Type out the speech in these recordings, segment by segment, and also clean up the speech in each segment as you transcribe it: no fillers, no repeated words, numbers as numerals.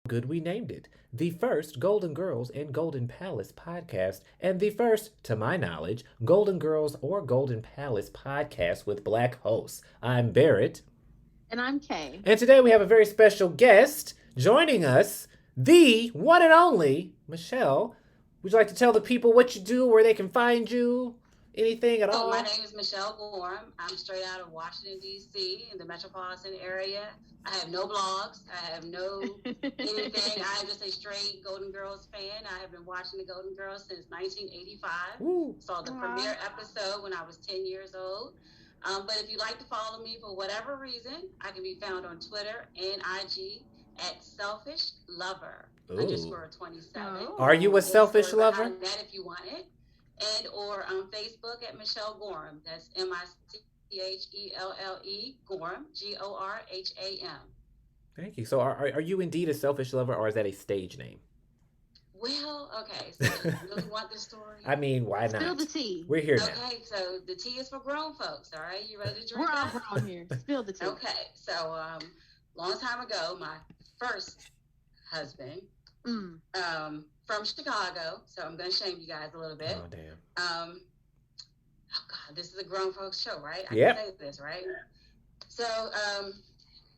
Good, we named it. The first Golden Girls and Golden Palace podcast, and the first, to my knowledge, Golden Girls or Golden Palace podcast with black hosts. I'm Barrett. And I'm Kay. And today we have a very special guest joining us, the one and only Michelle. Would you like to tell the people what you do, where they can find you, anything at My all? name is Michelle Gorham. I'm straight out of Washington, D.C., in the metropolitan area. I have no blogs. I have no anything. I am just a straight Golden Girls fan. I have been watching the Golden Girls since 1985. Woo. Saw the premiere episode when I was 10 years old. But if you'd like to follow me for whatever reason, I can be found on Twitter and IG at Selfish Lover underscore 27. Are you a selfish lover? That if you want it. And or on Facebook at Michelle Gorham. That's Michelle Gorham, Gorham. Thank you. So are you indeed a selfish lover, or is that a stage name? Well, okay. So you really want this story? I mean, why not? Spill the tea. We're here now. Okay, so the tea is for grown folks. All right, you ready to drink? We're all grown here. Spill the tea. Okay, so long time ago, my first husband, from Chicago. So I'm gonna shame you guys a little bit. Oh damn. Oh God, this is a grown folks show, right? I Yep. can say this, right? So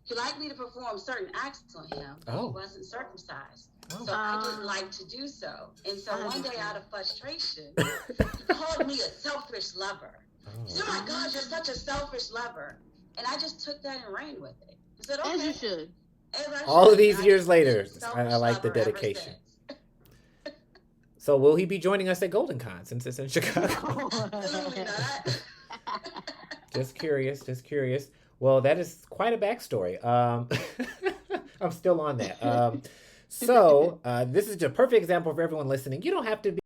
he liked me to perform certain acts on him. Oh. He wasn't circumcised. Oh. So I didn't like to do so. And so one day out of frustration, he called me a selfish lover. He said, "Oh my God, you're such a selfish lover." And I just took that and ran with it. I said, "Okay." As you should. All of these years later, I like the dedication. So will he be joining us at Goldencon since it's in Chicago? Absolutely not. Just curious. Well, that is quite a backstory. I'm still on that. So this is a perfect example for everyone listening. You don't have to be.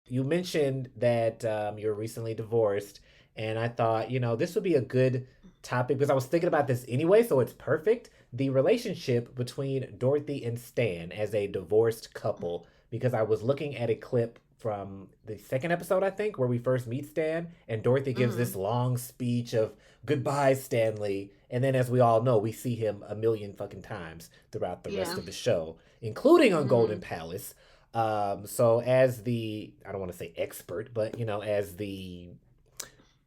You mentioned that you're recently divorced, and I thought, this would be a good topic because I was thinking about this anyway, so it's perfect. The relationship between Dorothy and Stan as a divorced couple, because I was looking at a clip from the second episode, I think, where we first meet Stan, and Dorothy gives this long speech of goodbye, Stanley. And then, as we all know, we see him a million fucking times throughout the rest of the show, including on Golden Palace. So as I don't want to say expert, but, as the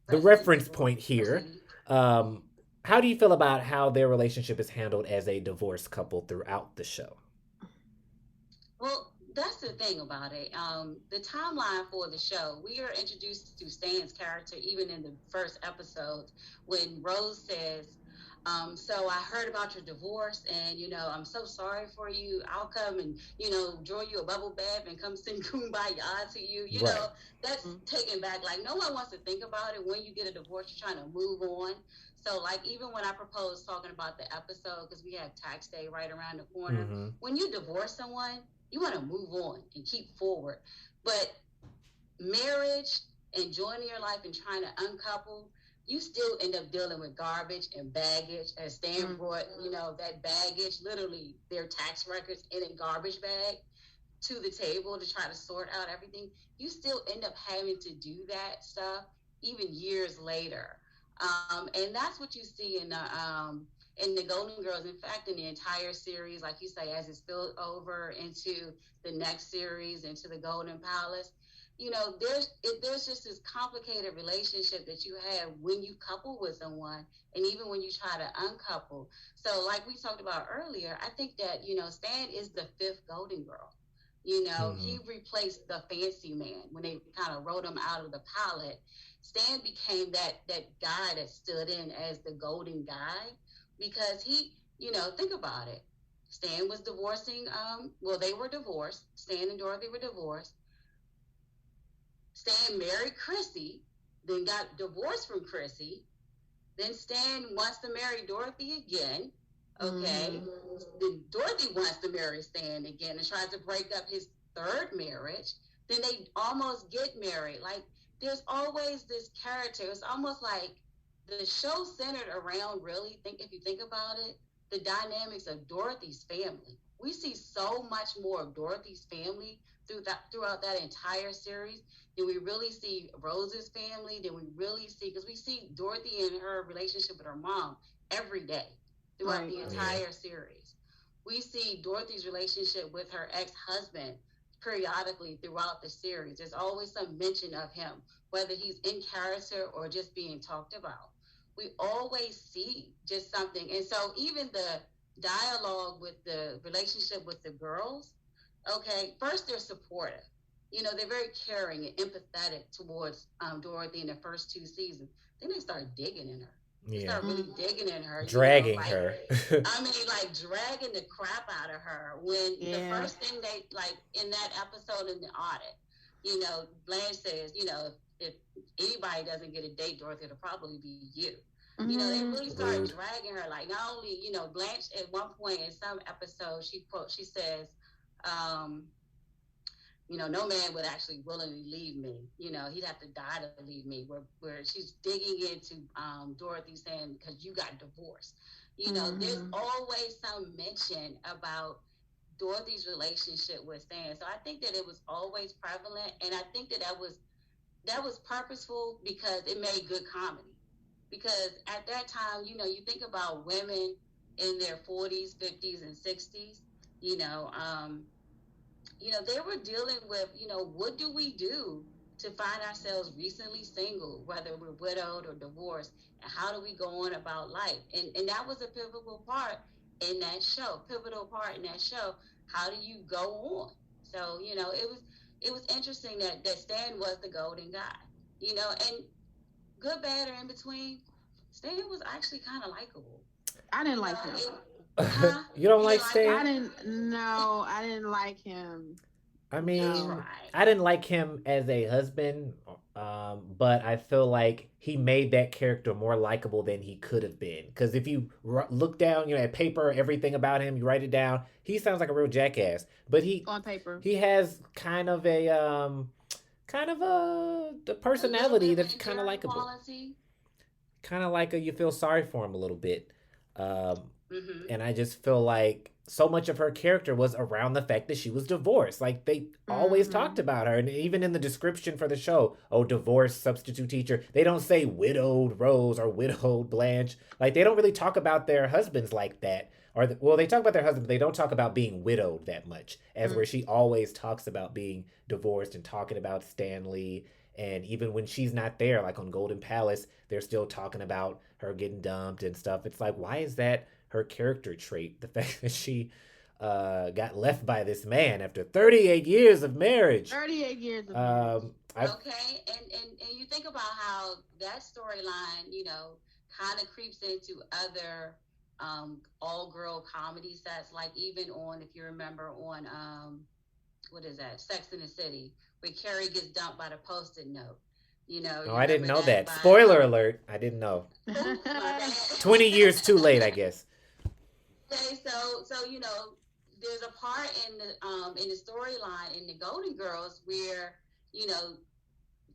reference point here, how do you feel about how their relationship is handled as a divorced couple throughout the show? Well, that's the thing about it. The timeline for the show, we are introduced to Stan's character even in the first episode when Rose says, so I heard about your divorce and, I'm so sorry for you. I'll come and, draw you a bubble bath and come sing Kumbaya to you. You know, that's taken back. Like, no one wants to think about it. When you get a divorce, you're trying to move on. So, like, even when I proposed talking about the episode, because we have tax day right around the corner, when you divorce someone, you want to move on and keep forward. But marriage and joining your life and trying to uncouple, you still end up dealing with garbage and baggage. As Stan brought, that baggage, literally their tax records in a garbage bag to the table to try to sort out everything. You still end up having to do that stuff even years later. And that's what you see in the Golden Girls. In fact, in the entire series, like you say, as it spilled over into the next series, into the Golden Palace, there's just this complicated relationship that you have when you couple with someone, and even when you try to uncouple. So, like we talked about earlier, I think that Stan is the fifth Golden Girl. He replaced the fancy man when they kind of wrote him out of the pilot. Stan became that guy that stood in as the golden guy because he, think about it. Stan was divorcing. They were divorced. Stan and Dorothy were divorced. Stan married Chrissy, then got divorced from Chrissy. Then Stan wants to marry Dorothy again. Okay. Then Dorothy wants to marry Stan again and tries to break up his third marriage. Then they almost get married. Like, there's always this character. It's almost like the show centered around, really, if you think about it, the dynamics of Dorothy's family. We see so much more of Dorothy's family throughout that entire series. Then we really see Rose's family. Then we really see, because we see Dorothy and her relationship with her mom every day throughout the entire series. we see Dorothy's relationship with her ex-husband periodically throughout the series. There's always some mention of him, whether he's in character or just being talked about. We always see just something. And so even the dialogue with the relationship with the girls, okay, first they're supportive. You know, they're very caring and empathetic towards Dorothy in the first two seasons. Then they start digging in her. They Yeah. start really digging in her, you know, Dragging like her. I mean, like dragging the crap out of her. When the Yeah. first thing they like in that episode in the audit, you know, Blanche says, you know, if anybody doesn't get a date, Dorothy, it'll probably be you. You know, they Mm-hmm. really start Rude. dragging her. Like not only, you know, Blanche at one point in some episode, she says, um, you know, no man would actually willingly leave me. You know, he'd have to die to leave me. Where she's digging into Dorothy saying, because you got divorced. You know, there's Mm-hmm. always some mention about Dorothy's relationship with Stan. So I think that it was always prevalent, and I think that that was purposeful because it made good comedy. Because at that time, you know, you think about women in their 40s, 50s, and 60s. You know, they were dealing with, what do we do to find ourselves recently single, whether we're widowed or divorced, and how do we go on about life? And that was a pivotal part in that show. How do you go on? So, it was interesting that Stan was the golden guy, and good, bad, or in between, Stan was actually kind of likable. I didn't You know, like him. huh? You don't You like didn't like I Stan? him? didn't. No, I didn't like him. I You No. mean, tried. I didn't like him as a husband, but I feel like he made that character more likable than he could have been. Because if you look down, at paper, everything about him, you write it down, he sounds like a real jackass. But he On paper. he has kind of a the A little bit personality of an that's kind of endearing likable, quality. kind of like you feel sorry for him a little bit. Um, Mm-hmm. and I just feel like so much of her character was around the fact that she was divorced. Like they always talked Mm-hmm. about her, and even in the description for the show, oh, divorced substitute teacher. They don't say widowed Rose or widowed Blanche. Like they don't really talk about their husbands like that. Well, they talk about their husband, but they don't talk about being widowed that much. As where she always talks about being divorced and talking about Stanley. And even when she's not there, like on Golden Palace, they're still talking about her getting dumped and stuff. It's like, why is that her character trait? The fact that she got left by this man after 38 years of marriage. 38 years of marriage. I've Okay, and you think about how that storyline, kind of creeps into other all girl comedy sets, like even on, if you remember, on what is that, Sex in the City, where Carrie gets dumped by the Post-it note. No, You I didn't remember know that that. by Spoiler alert, I didn't know. oops, my 20 bad. years too late, I guess. Okay, so there's a part in the storyline in the Golden Girls where you know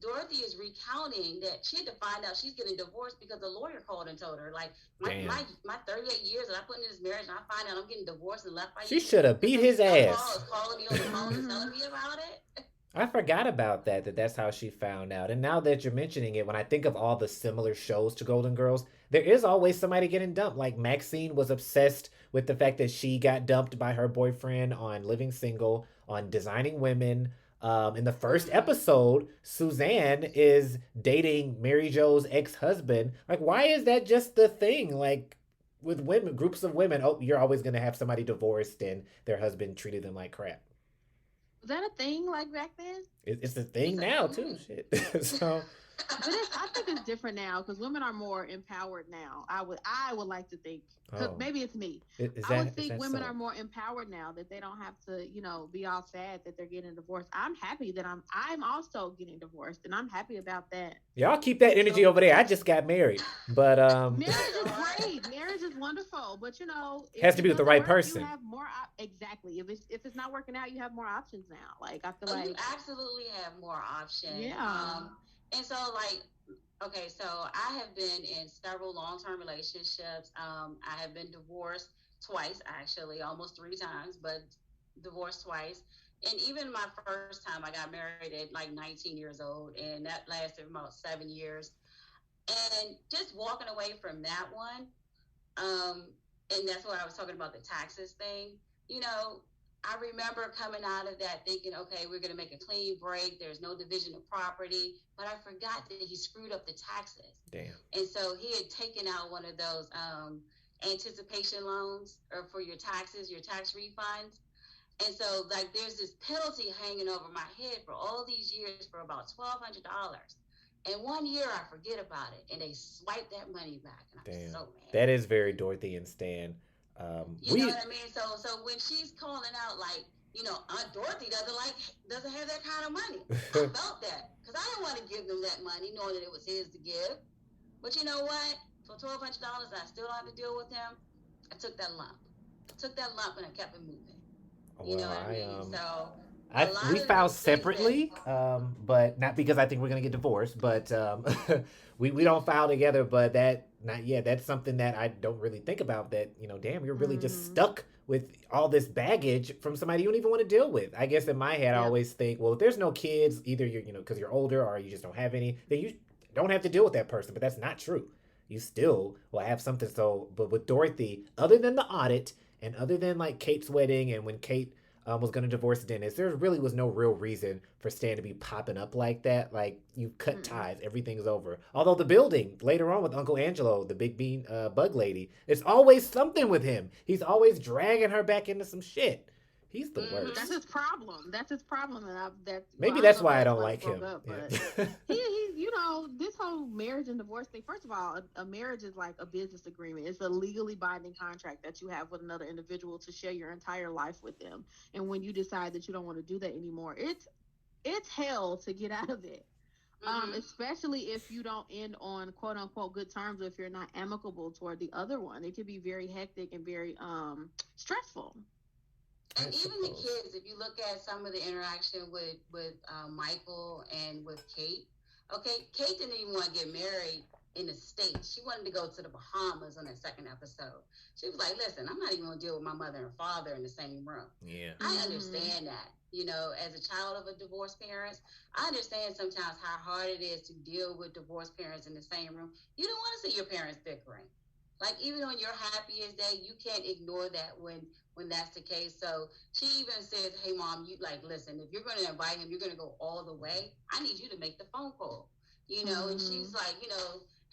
Dorothy is recounting that she had to find out she's getting divorced because the lawyer called and told her, like, my Damn. my, my 38 years that I put in this marriage, and I find out I'm getting divorced and left by She you should have because beat some his scumball ass. is calling me on the phone and Mm-hmm. telling me about it. I forgot about that, that's how she found out. And now that you're mentioning it, when I think of all the similar shows to Golden Girls, there is always somebody getting dumped. Like Maxine was obsessed with the fact that she got dumped by her boyfriend on Living Single, on Designing Women. In the first Mm-hmm. episode, Suzanne is dating Mary Jo's ex-husband. Like, why is that just the thing? Like, with women, groups of women, oh, you're always gonna have somebody divorced and their husband treated them like crap. Was that a thing like back then? It's a It's thing a now too. thing. Shit. So But I think it's different now because women are more empowered now. I would like to think, because oh, maybe it's me. is I would that is think that women are so? more empowered now that they don't have to, be all sad that they're getting divorced. I'm happy that I'm also getting divorced, and I'm happy about that. Y'all keep that energy So over there. I just got married, but Marriage so is I great. Marriage is wonderful, but if has to it be with the doesn't right work, you person. have more exactly. If it's not working out, you have more options now. Like I feel oh, you like, absolutely have more options. yeah. And so like okay, so I have been in several long-term relationships. I have been divorced twice, actually, almost three times, but divorced twice. And even my first time, I got married at like 19 years old, and that lasted about 7 years. And just walking away from that one, um, and that's what I was talking about, the taxes thing. You know, I remember coming out of that thinking, okay, we're going to make a clean break. There's no division of property. But I forgot that he screwed up the taxes. Damn. And so he had taken out one of those anticipation loans or for your taxes, your tax refunds. And so, like, there's this penalty hanging over my head for all these years for about $1,200. And one year I forget about it, and they swipe that money back, and I'm Damn. so mad. That is very Dorothy and Stan. You know what I mean? So when she's calling out like, Aunt Dorothy doesn't have that kind of money. I felt that because I didn't want to give them that money, knowing that it was his to give. But you know what? For $1,200, I still don't have to deal with him. I took that lump. And I kept it moving. You know what I mean? So We filed separately, but not because I think we're gonna get divorced. But we don't file together. But that not yet. That's something that I don't really think about. That damn, you're really just stuck with all this baggage from somebody you don't even want to deal with. I guess in my head, I always think, well, if there's no kids, either you're because you're older or you just don't have any, then you don't have to deal with that person. But that's not true. You still will have something. So, but with Dorothy, other than the audit and other than like Kate's wedding and when Kate was going to divorce Dennis, there really was no real reason for Stan to be popping up like that. Like, you cut ties, everything's over. Although the building later on with Uncle Angelo, the big bean bug lady, it's always something with him. He's always dragging her back into some shit. He's the worst. That's his problem. And maybe that's why I don't like him. Up, yeah. he, this whole marriage and divorce thing. First of all, a marriage is like a business agreement. It's a legally binding contract that you have with another individual to share your entire life with them. And when you decide that you don't want to do that anymore, it's hell to get out of it. Especially if you don't end on quote unquote good terms, or if you're not amicable toward the other one. It can be very hectic and very stressful. And even the kids, if you look at some of the interaction with Michael and with Kate, okay, Kate didn't even want to get married in the States. She wanted to go to the Bahamas on that second episode. She was like, listen, I'm not even going to deal with my mother and father in the same room. Yeah. I understand that. As a child of a divorced parent, I understand sometimes how hard it is to deal with divorced parents in the same room. You don't want to see your parents bickering. Like, even on your happiest day, you can't ignore that when that's the case. So she even says, hey, Mom, listen, if you're going to invite him, you're going to go all the way. I need you to make the phone call, and she's like,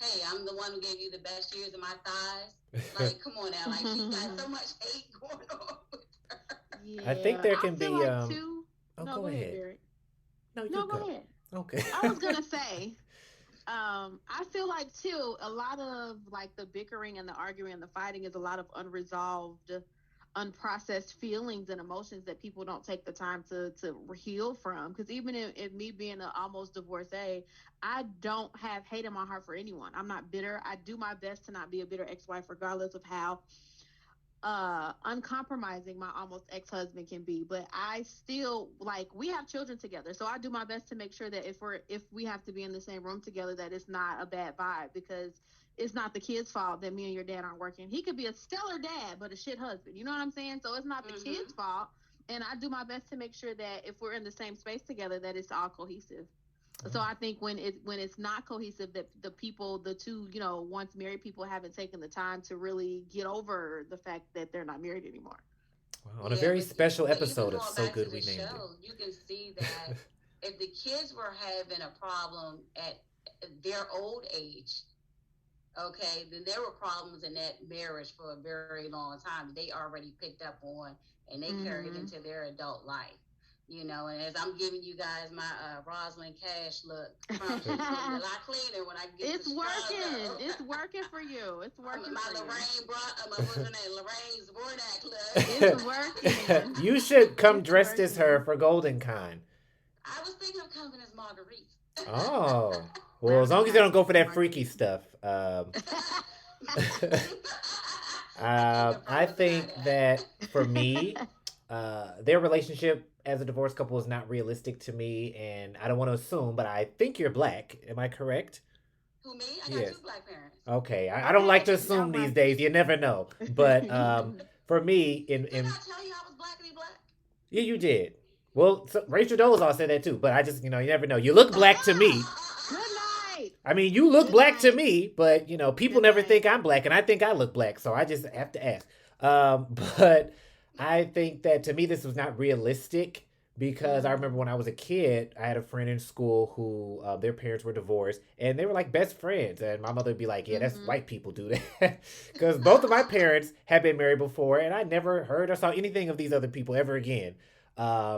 hey, I'm the one who gave you the best years of my thighs. Like, come on now. Like, she's got so much hate going on with her. Yeah. I think there can be, too... Oh, no, go ahead. Barry. No, go ahead. Okay. I was going to say, I feel like too, a lot of like the bickering and the arguing and the fighting is a lot of unresolved, unprocessed feelings and emotions that people don't take the time to heal from. Because even if me being an almost divorcee, I don't have hate in my heart for anyone. I'm not bitter. I do my best to not be a bitter ex-wife, regardless of how uncompromising my almost ex-husband can be. But I still, we have children together, so I do my best to make sure that if we have to be in the same room together, that it's not a bad vibe, because it's not the kid's fault that me and your dad aren't working. He could be a stellar dad but a shit husband, you know what I'm saying? So it's not the kid's fault, and I do my best to make sure that if we're in the same space together, that it's all cohesive. So I think when it's not cohesive, that the two, once married people haven't taken the time to really get over the fact that they're not married anymore. Wow, on a very special episode of So Good We Named It. You can see that if the kids were having a problem at their old age, okay, then there were problems in that marriage for a very long time. They already picked up on, and they carried into their adult life. And as I'm giving you guys my Rosalind Cash look, it's a lot cleaner when I get It's working. It's working for you. It's working my for Lorraine Lorraine Zbornak look. It's working. You should come dressed as her for Goldencon. I was thinking of coming as Marguerite. Oh. Well, as long as you don't go for that freaky stuff. I think that for me, their relationship as a divorced couple is not realistic to me, and I don't want to assume, but I think you're black. Am I correct? Who, me? I got 2 black parents. Okay, I don't like to assume these days. You never know. But for me, Did I tell you I was blackity black? Yeah, you did. Well, Rachel Dolezal said that too, but I just, you never know. You look black to me. Good night. night. I mean, you look Good black to night. me, but people Good never night. think I'm black, and I think I look black, so I just have to ask. But I think that to me this was not realistic because I remember Mm-hmm. when I was a kid, I had a friend in school who their parents were divorced, and they were like best friends, and my mother would be like, "Yeah, that's Mm-hmm. white people do that," because both of my parents had been married before, and I never heard or saw anything of these other people ever again.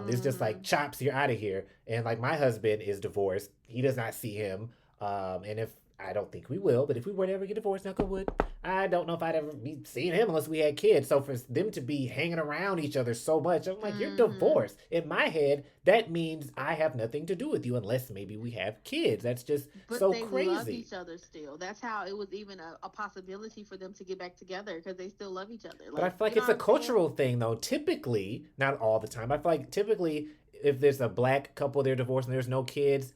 It's just like Mm-hmm. chops, you're out of here. And like my husband is divorced, he does not see him. And if I don't think we will, but if we were to ever get divorced, knock on wood, I don't know if I'd ever be seeing him unless we had kids. So for them to be hanging around each other so much, I'm like, you're Mm-hmm. divorced. In my head, that means I have nothing to do with you unless maybe we have kids. That's just But so they love crazy. each other still. That's how it was even a possibility for them to get back together because they still love each other. But I Like, feel like you know it's what a I'm saying? cultural thing, though. Typically, not all the time. I feel like typically, if there's a black couple, they're divorced and there's no kids,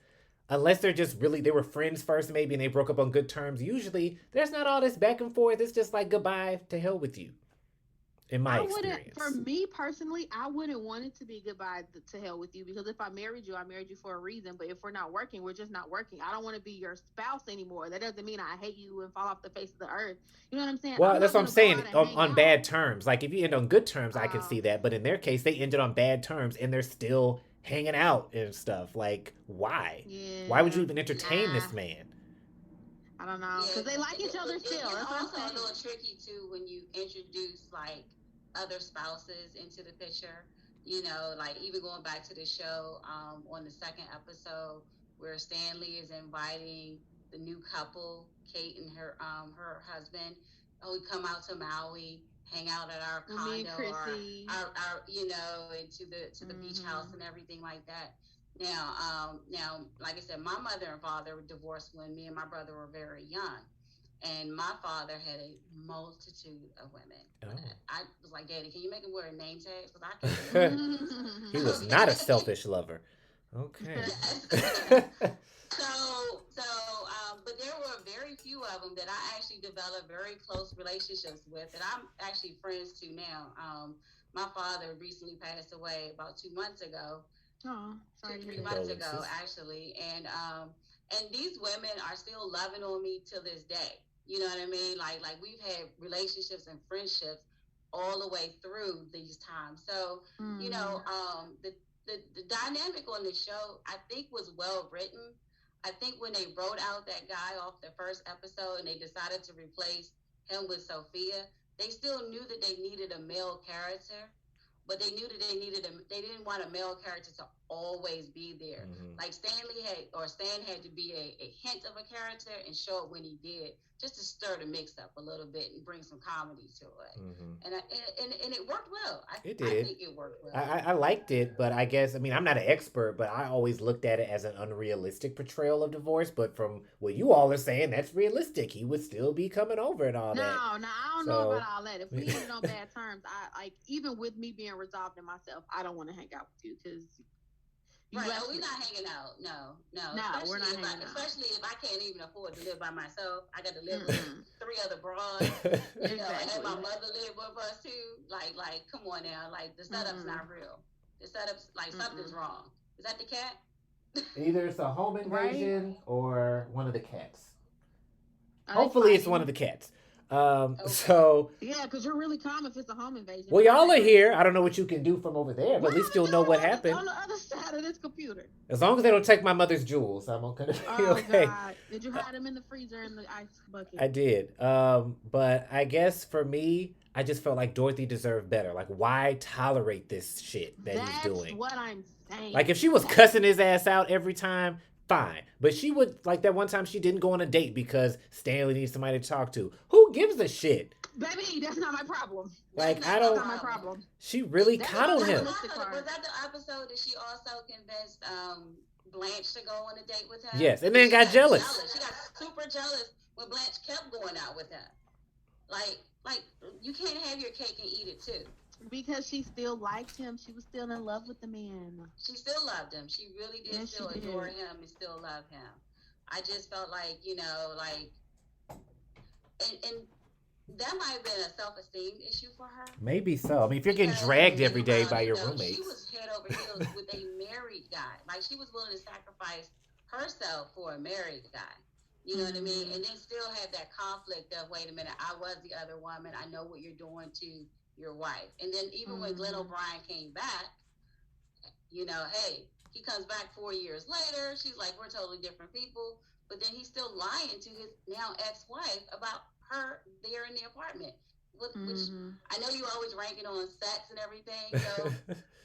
unless they're just really they were friends first, maybe, and they broke up on good terms. Usually, there's not all this back and forth. It's just like goodbye, to hell with you, in my I wouldn't, for experience. me personally, I wouldn't want it to be goodbye to hell with you because if I married you for a reason. But if we're not working, we're just not working. I don't want to be your spouse anymore. That doesn't mean I hate you and fall off the face of the earth. You know what I'm saying? I'm Well, that's not what I'm going to go saying. out and On, hang on out. bad terms, like if you end on good terms, I can Uh, see that. But in their case, they ended on bad terms, and they're still hanging out and stuff. Like, why? Why would you yeah. even entertain Nah, this man? I don't know. Yeah, Because they like it, each it, other it still. gets That's what I'm also a saying. little tricky too when you introduce like other spouses into the picture. You know, like even going back to the show on the second episode where Stanley is inviting the new couple, Kate and her husband. Oh, we come out to Maui, hang out at our With me and condo or Chrissy. our and to the beach house Mm-hmm. and everything like that. Now, like I said, my mother and father were divorced when me and my brother were very young, and my father had a multitude of women. But Oh. I was like, Daddy, can you make him wear a name tag? Because I can't do it. He was not a Okay. selfish lover. Okay. Yes. But there were very few of them that I actually developed very close relationships with, and I'm actually friends to now. My father recently passed away about 2 months ago, Oh, two sorry to hear three that. months ago Condolences. actually, and these women are still loving on me to this day. You know what I mean? Like we've had relationships and friendships all the way through these times. So Mm-hmm. the dynamic on the show I think was well written. I think when they wrote out that guy off the first episode and they decided to replace him with Sophia, they still knew that they needed a male character, but they knew that they didn't want a male character to always be there. Mm-hmm. Like Stan had to be a hint of a character and show it when he did, just to stir the mix up a little bit and bring some comedy to it. Mm-hmm. And it worked well. It I did. think it worked I, well. I, I liked it, but I guess I mean I'm not an expert, but I always looked at it as an unrealistic portrayal of divorce. But from what you all are saying, that's realistic. He would still be coming over and all that. No, no, I don't know about So all that. If we ended on bad terms, I like even with me being resolved in myself, I don't want to hang out with you because you Right. Oh, left we're me. not hanging out. No, no. No, we're not hanging out. Especially if I can't even afford to live by myself. I got to live with Mm-mm. three other broads. And my Exactly. mother lived with us too. Like, come on now. Like, the setup's Mm-mm. not real. The setup's like something's Mm-mm. wrong. Is that the cat? either it's a home Right? invasion or one of the cats. Are they Hopefully, it's one of fighting? the cats. Okay. So Yeah, because you're really calm if it's a home invasion. well, In my y'all are neighborhood, here. I don't know what you can do from over there, but what at am least I you'll know what doing happened. on the other side of this computer? As long as they don't take my mother's jewels, I'm gonna be Oh okay. God! Did you Uh, hide them in the freezer in the ice bucket? I did. But I guess for me, I just felt like Dorothy deserved better. Like, why tolerate this shit that he's That's doing? what I'm Like, if saying. she was That's cussing his ass out every time, fine. But she would, like that one time she didn't go on a date because Stanley needs somebody to talk to. Who gives a shit? baby. That's not my problem. That's Like, I not my That's don't. not my problem. problem. She really That's the Oh, coddled that was him. unrealistic also was part. that the episode that she also convinced Blanche to go on a date with her Yes, and because then she got got jealous. jealous. She got super jealous when Blanche kept going out with her. Like you can't have your cake and eat it too. Because she still liked him. She was still in love with the man. She still loved him. She really did Yes, she still adore did. him and still love him. I just felt like, and that might have been a self esteem issue for her Maybe so. I mean, if you're getting because you dragged think every day about, by your she roommates. was head over heels with a married guy. Like she was willing to sacrifice herself for a married guy. You know what I mean? Mm-hmm. And then still have that conflict of, wait a minute, I was the other woman. I know what you're doing to your wife. And then even when Glenn Mm-hmm. O'Brien came back, hey, he comes back 4 years later. She's like, we're totally different people. But then he's still lying to his now ex-wife about her there in the apartment. Which Mm-hmm. I know you always ranking on sex and everything,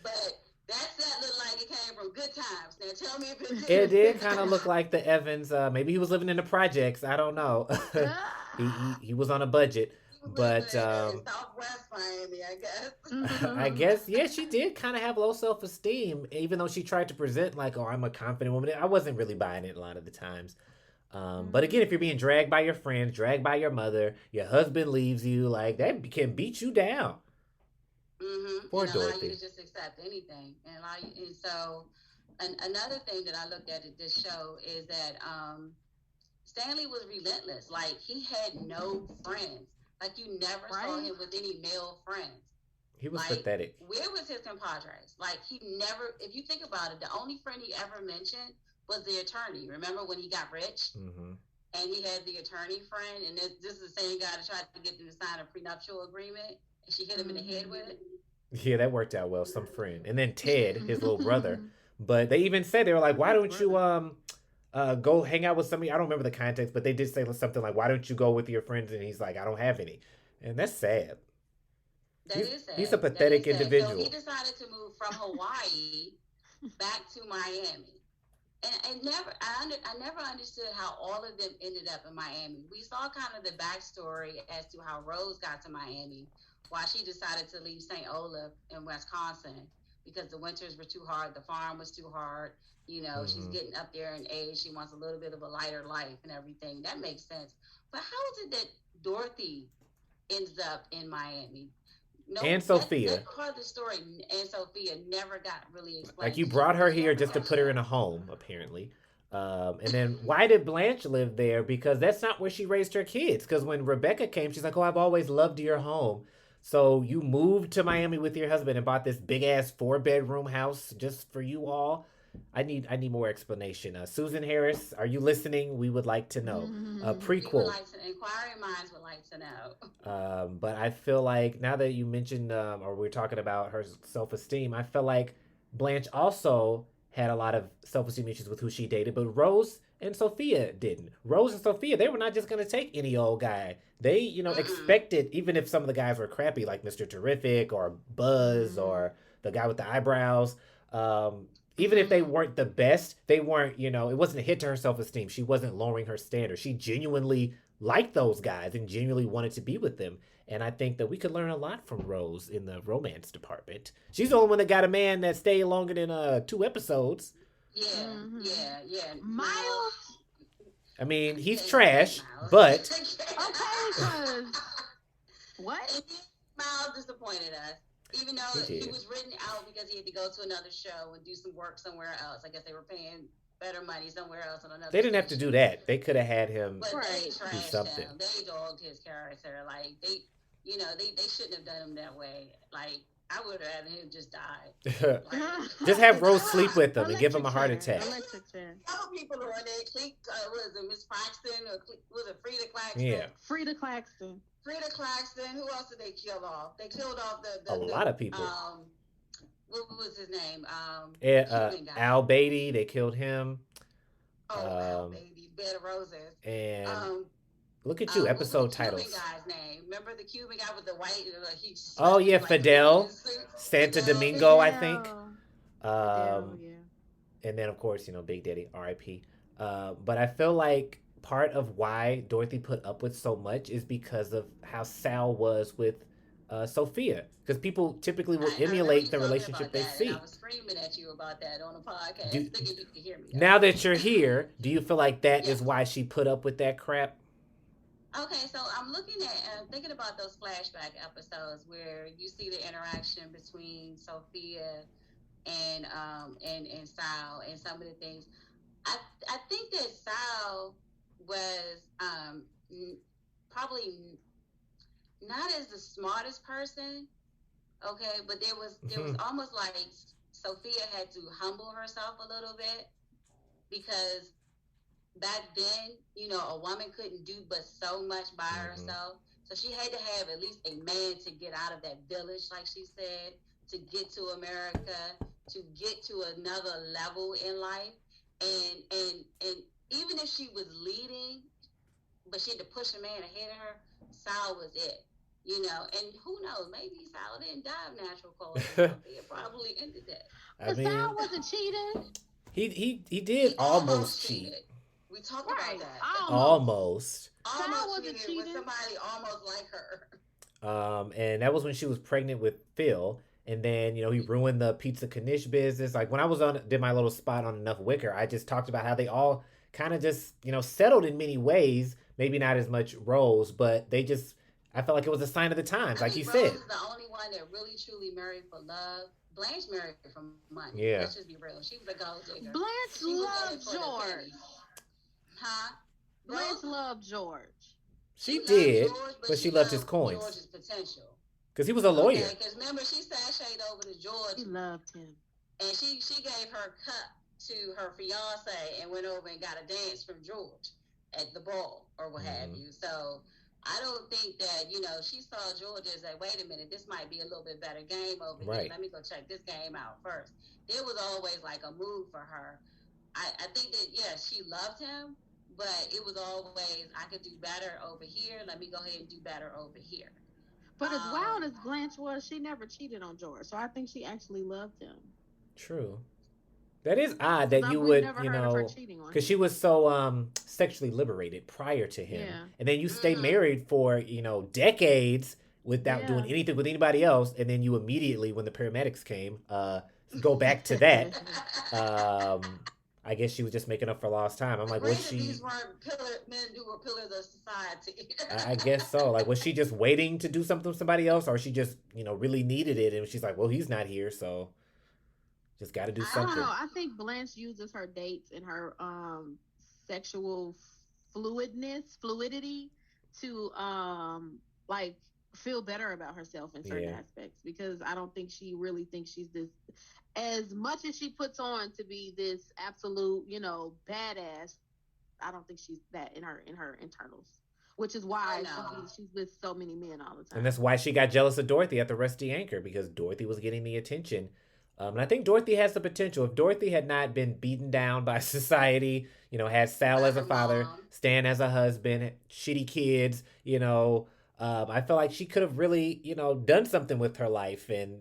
but that set looked like it came from good times. Now tell me if it It didn't. did kind of look like the Evans. Maybe he was living in the projects. I don't know. He was on a budget, He was but living in Southwest Miami, I guess. I guess yeah, she did kind of have low self esteem, even though she tried to present like, "Oh, I'm a confident woman." I wasn't really buying it a lot of the times. But again, if you're being dragged by your friends, dragged by your mother, your husband leaves you, like that can beat you down. Poor And allow you to Dorothy. just accept anything, and allow you. And so, another thing that I looked at this show is that Stanley was relentless. Like he had no friends. Like you never saw Right. him with any male friends. He was Like pathetic. where was his compadres? Like he never. If you think about it, the only friend he ever mentioned was the attorney. Remember when he got rich? Hmm. And he had the attorney friend, and this is the same guy that tried to get them to sign a prenuptial agreement, and she hit him in the head Mm-hmm. with it. Yeah, that worked out well. Some friend, and then Ted, his little brother. Mm-hmm. But they even said they were like, "Why His don't you brother. go hang out with somebody?" I don't remember the context, but they did say something like, "Why don't you go with your friends?" And he's like, "I don't have any," and that's sad. That He's is he's a sad. That is pathetic sad. So he individual. decided to move from Hawaii back to Miami. And I never understood how all of them ended up in Miami. We saw kind of the backstory as to how Rose got to Miami, why she decided to leave St. Olaf in Wisconsin because the winters were too hard, the farm was too hard. She's Hmm. getting up there in age. She wants a little bit of a lighter life and everything. That makes sense. But how is it that Dorothy ends up in Miami? No, And that Sophia. part of the story and Sophia never got really Like explained. you brought her We here never just to got put her in a shown. home, apparently. And then why did Blanche live there? Because that's not where she raised her kids. Because when Rebecca came, she's like, "Oh, I've always loved your home." So you moved to Miami with your husband and bought this big ass 4-bedroom house just for you all. I need more explanation. Susan Harris, are you listening? We would like to know. We would Prequel. like to, inquiring minds would like to know. But I feel like now that you mentioned, or we're talking about her self esteem, I feel like Blanche also had a lot of self esteem issues with who she dated, but Rose and Sophia didn't. Rose and Sophia, they were not just going to take any old guy. They, Mm-mm. expected, even if some of the guys were crappy, like Mr. Terrific or Buzz Mm-hmm. or the guy with the eyebrows, even if they Mm-hmm. weren't the best, they weren't, it wasn't a hit to her self esteem. She wasn't lowering her standards. She genuinely liked those guys and genuinely wanted to be with them. And I think that we could learn a lot from Rose in the romance department. She's the only one that got a man that stayed longer than 2 episodes. Yeah, Mm-hmm. yeah, yeah. Now, Miles. I mean, I he's can't stand trash, Miles. but Okay, cause what? And then Miles disappointed us. Even though he he did. was written out because he had to go to another show and do some work somewhere else. I guess they were paying better money somewhere else on They another didn't have to station. do that. They could have had him But they Right. do trashed something. him. They dogged his character. Like they shouldn't have done him that way. Like I would have had him just die. Like Just have Rose sleep with him and give him Electric a heart chair. attack. Electric chair. some people were on there. Was it Miss Claxton or was it Frida Yeah, Claxton? Frida Claxton. Frida Claxton. Who else did they kill off? They killed off a lot of the people. what was his name? The And, Cuban guy. Al Beatty, they killed him. Oh, Al Um, Baby, Bed of Roses. and Um, look at you, what was the episode Cuban titles. guy's name? Remember the Cuban guy with the white? He Oh slept yeah, with like the women in Fidel, suits. Santo Fidel. Domingo, I think. Fidel. Fidel. Um, Yeah. and then of course Big Daddy, R.I.P. But I feel like part of why Dorothy put up with so much is because of how Sal was with Sophia, because people typically will I remember emulate you the talking relationship about they that, and I see. was screaming at you about that on a podcast, Do, thinking you could hear me now though. that you're here, do you feel like that is Yes. why she put up with that crap? Okay, so I'm looking at thinking about those flashback episodes where you see the interaction between Sophia and Sal and some of the things. I I think that Sal was probably not as the smartest person. Okay, but there was Hmm. almost like Sophia had to humble herself a little bit because back then, a woman couldn't do but so much by Mm-hmm. herself. So she had to have at least a man to get out of that village, like she said, to get to America, to get to another level in life. And even if she was leading, but she had to push a man ahead of her, Sal was it. And who knows? Maybe Sal didn't die of natural causes. Dorothy had probably ended that. I But Sal mean, wasn't cheating. he He did almost almost cheat. cheated. We talked about Right. that. Almost. Almost. Sal Almost wasn't cheated with cheating. somebody almost like her. And that was when she was pregnant with Phil. And then, he ruined the pizza knish business. Like when I was on, did my little spot on Enough Wicker, I just talked about how they all kind of just, settled in many ways. Maybe not as much Rose, but they just, I felt like it was a sign of the times, I like think you Rose said. is the only one that really truly married for love. Blanche married for money. Let's just Yeah. be real. She was a gold digger. She Blanche was in it for loved the pennies. George. Huh? Blanche Rose, loved George. she She loved did, George, but but she she loved his loved coins George's potential. because he was a Okay, lawyer. because remember she sashayed over to She George, loved him. and she gave her cup to her fiance and went over and got a dance from George at the ball or what have Mm-hmm. you. So I don't think that she saw George as like, wait a minute, this might be a little bit better game over here. Right. Let me go check this game out first. There was always like a move for her. I think that yes, she loved him, but it was always I could do better over here. Let me go ahead and do better over here. But as Um, wild as Blanche was, she never cheated on George. So I think she actually loved him. True. That is odd Because that you we've would, never heard of her cheating on because she him. was so sexually liberated prior to him, Yeah. and then you stay mhm. married for decades without doing Yeah. anything with anybody else, and then you immediately, when the paramedics came, go back to that. Um, I guess she was just making up for lost time. I'm like, was Granted, these she? weren't men who were pillars of society. I guess so. Like, was she just waiting to do something with somebody else, or she just really needed it, and she's like, well, he's not here, so just got to do I I don't know. something. I think Blanche uses her dates and her sexual fluidity to like feel better about herself in certain Yeah. aspects because I don't think she really thinks she's this as much as she puts on to be this absolute, badass. I don't think she's that in her internals, which is oh why no. she's with so many men all the And that's time. why she got jealous of Dorothy at the Rusty Anchor because Dorothy was getting the attention. And I think Dorothy has the potential. If Dorothy had not been beaten down by society, had Sal By as a her father, mom. Stan as a husband, shitty kids, I feel like she could have really, done something with her life. And,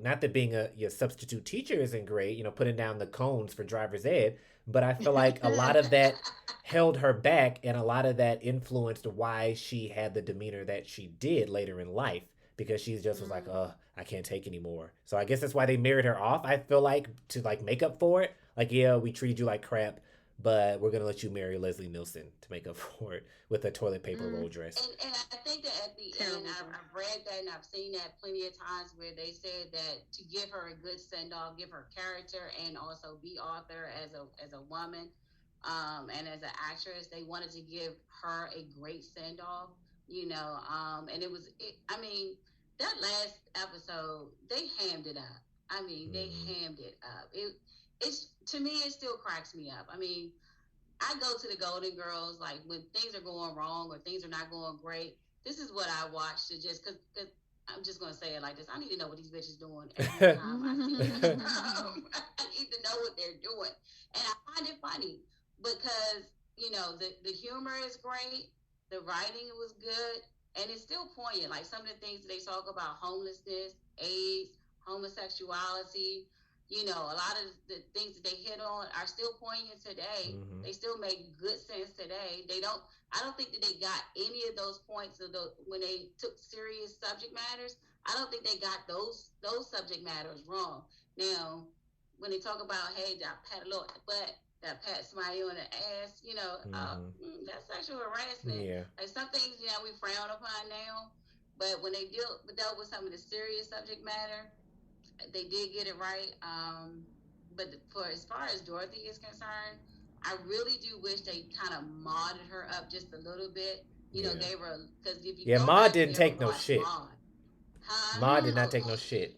not that being a your substitute teacher isn't great, putting down the cones for driver's ed, but I feel like a lot of that held her back and a lot of that influenced why she had the demeanor that she did later in life because she just was like, Mm. I can't take anymore. So I guess that's why they married her off. I feel like to like make up for it. Like, yeah, we treated you like crap, but we're gonna let you marry Leslie Nielsen to make up for it with a toilet paper roll Mm, dress. And I think that at the end, terrible choice. I've read that and I've seen that plenty of times where they said that to give her a good send off, give her character, and also be Arthur as a woman, and as an actress, they wanted to give her a great send off. And I mean, that last episode they hammed it up. I mean, they Mm-hmm. hammed it up. It's to me, it still cracks me up. I mean, I go to the Golden Girls like when things are going wrong or things are not going great. This is what I watch to just because I'm just gonna say it like this. I need to know what these bitches doing every time I see them. I need to know what they're doing, and I find it funny because the humor is great, the writing was good, and it's still poignant. Like some of the things that they talk about homelessness, AIDS, homosexuality, a lot of the things that they hit on are still poignant today. Mm-hmm. They still make good sense today. They don't. I don't think that they got any of those points of when they took serious subject matters. I don't think they got those subject matters wrong. Now, when they talk about hey, that pat a little butt, that pat somebody on the ass, Mm-hmm. that's sexual harassment. Yeah. Like some things, we frown upon now, but when they dealt with some of the serious subject matter, they did get it right. But for as far as Dorothy is concerned, I really do wish they kind of modded her up just a little bit. Yeah. Gave her because if you Yeah. go Ma back and didn't ever take no watch shit. Maud, huh? Ma did not Mhm. take Oh no shit.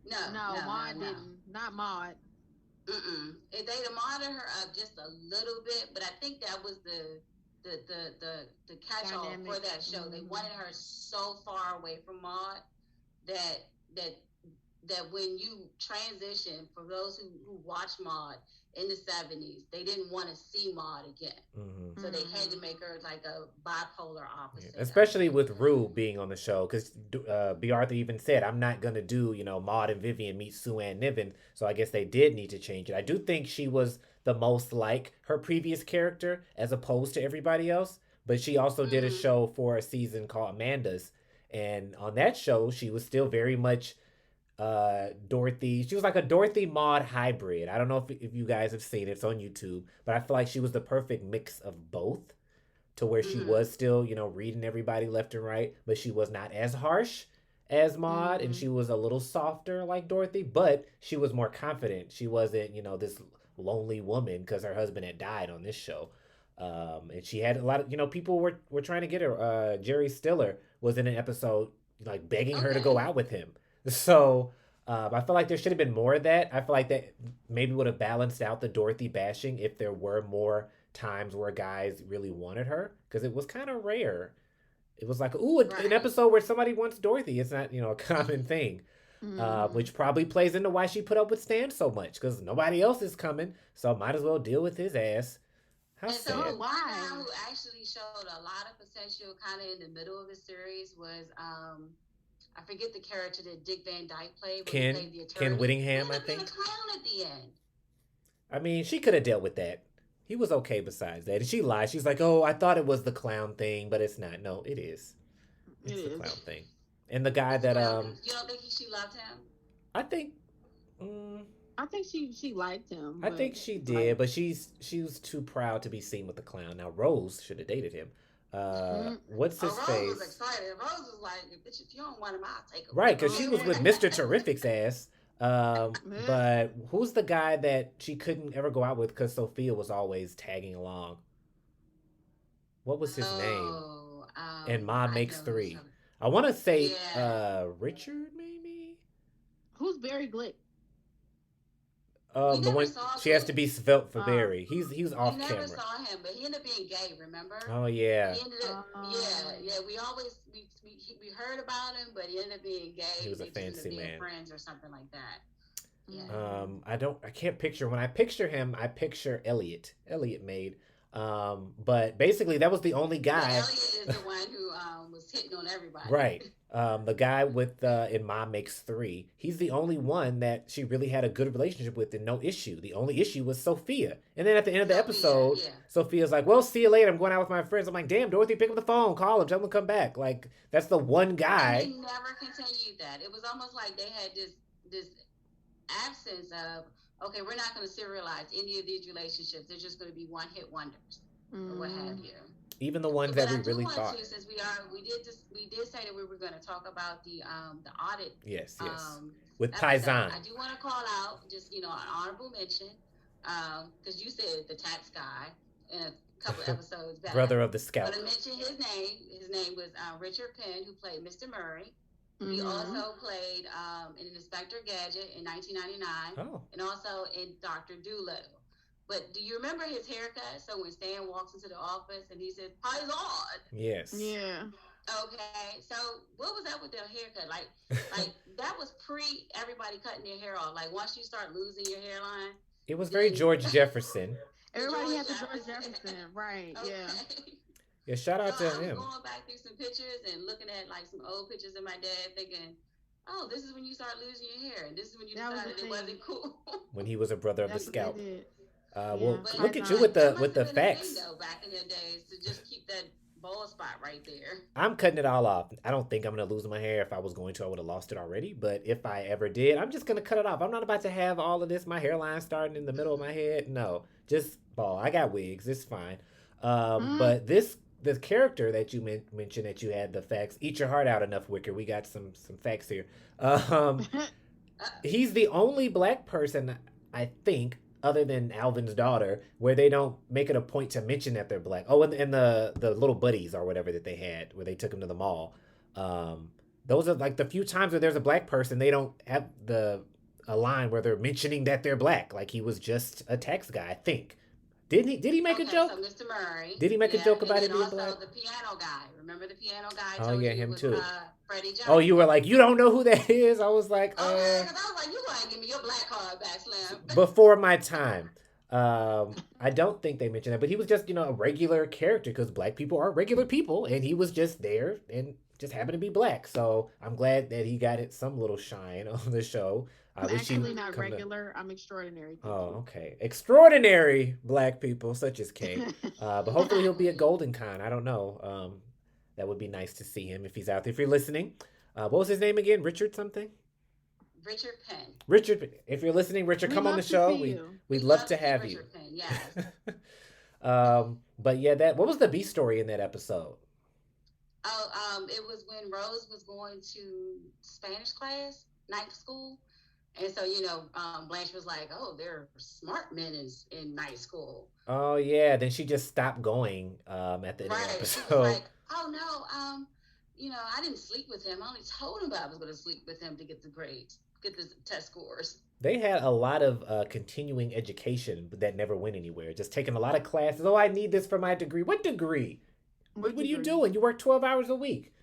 no, No, no, no, Maud no. didn't. Not Maud. They'd have modded her up just a little bit, but I think that was the catch all for that show. They wanted her so far away from Maud that that that when you transition, for those who watched Maud in the 70s, they didn't want to see Maud again. Mm-hmm. So they had to make her like a bipolar opposite. Yeah. Especially with Rue being on the show, because B. Arthur even said, I'm not going to do, Maud and Vivian meet Sue Ann Niven. So I guess they did need to change it. I do think she was the most like her previous character as opposed to everybody else. But she also did a show for a season called Amanda's. And on that show, she was still very much Dorothy. She was like a Dorothy Maud hybrid. I don't know if you guys have seen it. It's on YouTube, but I feel like she was the perfect mix of both, to where she was still reading everybody left and right, but she was not as harsh as Maud, and she was a little softer like Dorothy, but she was more confident. She wasn't this lonely woman because her husband had died on this show. And she had a lot of people were trying to get her. Jerry Stiller was in an episode like begging her to go out with him. So I feel like there should have been more of that. I feel like that maybe would have balanced out the Dorothy bashing if there were more times where guys really wanted her, because it was kind of rare. It was like, ooh, an episode where somebody wants Dorothy. It's not, a common thing, which probably plays into why she put up with Stan so much, because nobody else is coming, so might as well deal with his ass. How sad. So one guy who actually showed a lot of potential kind of in the middle of the series was, I forget the character that Dick Van Dyke played. Ken Whittingham, I think. He was a clown at the end. I mean, she could have dealt with that. He was okay besides that. And she lied. She's like, oh, I thought it was the clown thing, but it's not. No, it is. It's the clown thing. And the guy that... You don't think she loved him? I think... I think she liked him. I think she did, but she was too proud to be seen with the clown. Now, Rose should have dated him. What's his face? Rose was excited. Rose was like, bitch, if you don't want him, I'll take him. Right, because she was with Mr. Terrific's ass. But who's the guy that she couldn't ever go out with because Sophia was always tagging along? What was his name? And Mom Makes Three. I want to say Richard, maybe? Who's Barry Glick? The one she has to be svelte for Barry. He's off camera. We never saw him, but he ended up being gay. Remember? Oh yeah. He ended up, yeah. We heard about him, but he ended up being gay. He was a fancy man. Friends or something like that. Yeah. I can't picture. When I picture him, I picture Elliot Made. But basically that was the only guy. Elliot is the one who was hitting on everybody. Right. The guy with in Mom Makes Three, he's the only one that she really had a good relationship with and no issue. The only issue was Sophia. And then at the end of the episode, Sophia's like, well, see you later. I'm going out with my friends. I'm like, damn, Dorothy, pick up the phone, call him, tell him to come back. Like, that's the one guy. And they never continued that. It was almost like they had this absence of, okay, we're not going to serialize any of these relationships. They're just going to be one-hit wonders or what have you. Even the ones that we really thought. Since we did say that we were going to talk about the audit. Yes. With Taizan. I do want to call out just an honorable mention because you said the tax guy in a couple episodes back. Brother of the Scout. I'm going to mention his name. His name was Richard Penn, who played Mr. Murray. He also played in Inspector Gadget in 1999, and also in Dr. Dolittle. But do you remember his haircut? So when Stan walks into the office and he says, "Paisan." Yes. Yeah. Okay. So what was that with their haircut? Like that was pre everybody cutting their hair off. Like once you start losing your hairline. It was very George Jefferson. Everybody had the George Jefferson, right? Okay. Yeah. Yeah. Shout out to him. I was going back through some pictures and looking at like some old pictures of my dad, thinking, oh, this is when you start losing your hair, and this is when you decided it wasn't cool. When he was a brother of the Scout. Well, but look at you with the facts. Back in the days to just keep that bald spot right there. I'm cutting it all off. I don't think I'm going to lose my hair. If I was going to, I would have lost it already. But if I ever did, I'm just going to cut it off. I'm not about to have all of this, my hairline starting in the middle of my head. No, just bald. I got wigs. It's fine. But the character that you mentioned that you had the facts, eat your heart out enough, Wicker. We got some facts here. He's the only black person, I think, other than Alvin's daughter, where they don't make it a point to mention that they're black. Oh, and the little buddies or whatever that they had, where they took him to the mall. Those are like the few times where there's a black person, they don't have the a line where they're mentioning that they're black, like he was just a tax guy. I think. Didn't he? Did he make a Okay, so joke? Mr. Murray, Did he make a yeah, joke and about then it being also black? the piano guy. Remember the piano guy? I Oh told yeah, you it him was too. Freddie Oh, you Johnson. were like, you don't know who that is? I was like, Okay, because I was like, you go ahead and give me your black card back, Slim. before my time. I don't think they mentioned that, but he was just, a regular character because black people are regular people, and he was just there and just happened to be black. So I'm glad that he got it some little shine on the show. I I'm wish he actually would not come to. regular. I'm extraordinary. Thank Oh, you. okay. Extraordinary black people, such as Kate. But hopefully he'll be at Goldencon. I don't know. That would be nice to see him if he's out there. If you're listening, what was his name again? Richard something? Richard Penn. Richard, if you're listening, Richard, We come on the love to show. see you. We'd We'd love love to to see have you. Richard Penn, yes. But yeah, that what was the B story in that episode? It was when Rose was going to Spanish class, night school. And so, Blanche was like, oh, there are smart men in night school. Oh yeah, then she just stopped going at the end of the Right. She was episode. like, oh, no, I didn't sleep with him. I only told him I was going to sleep with him to get the grades, get the test scores. They had a lot of continuing education that never went anywhere. Just taking a lot of classes. Oh, I need this for my degree. What degree? What What are you degree? doing? You work 12 hours a week.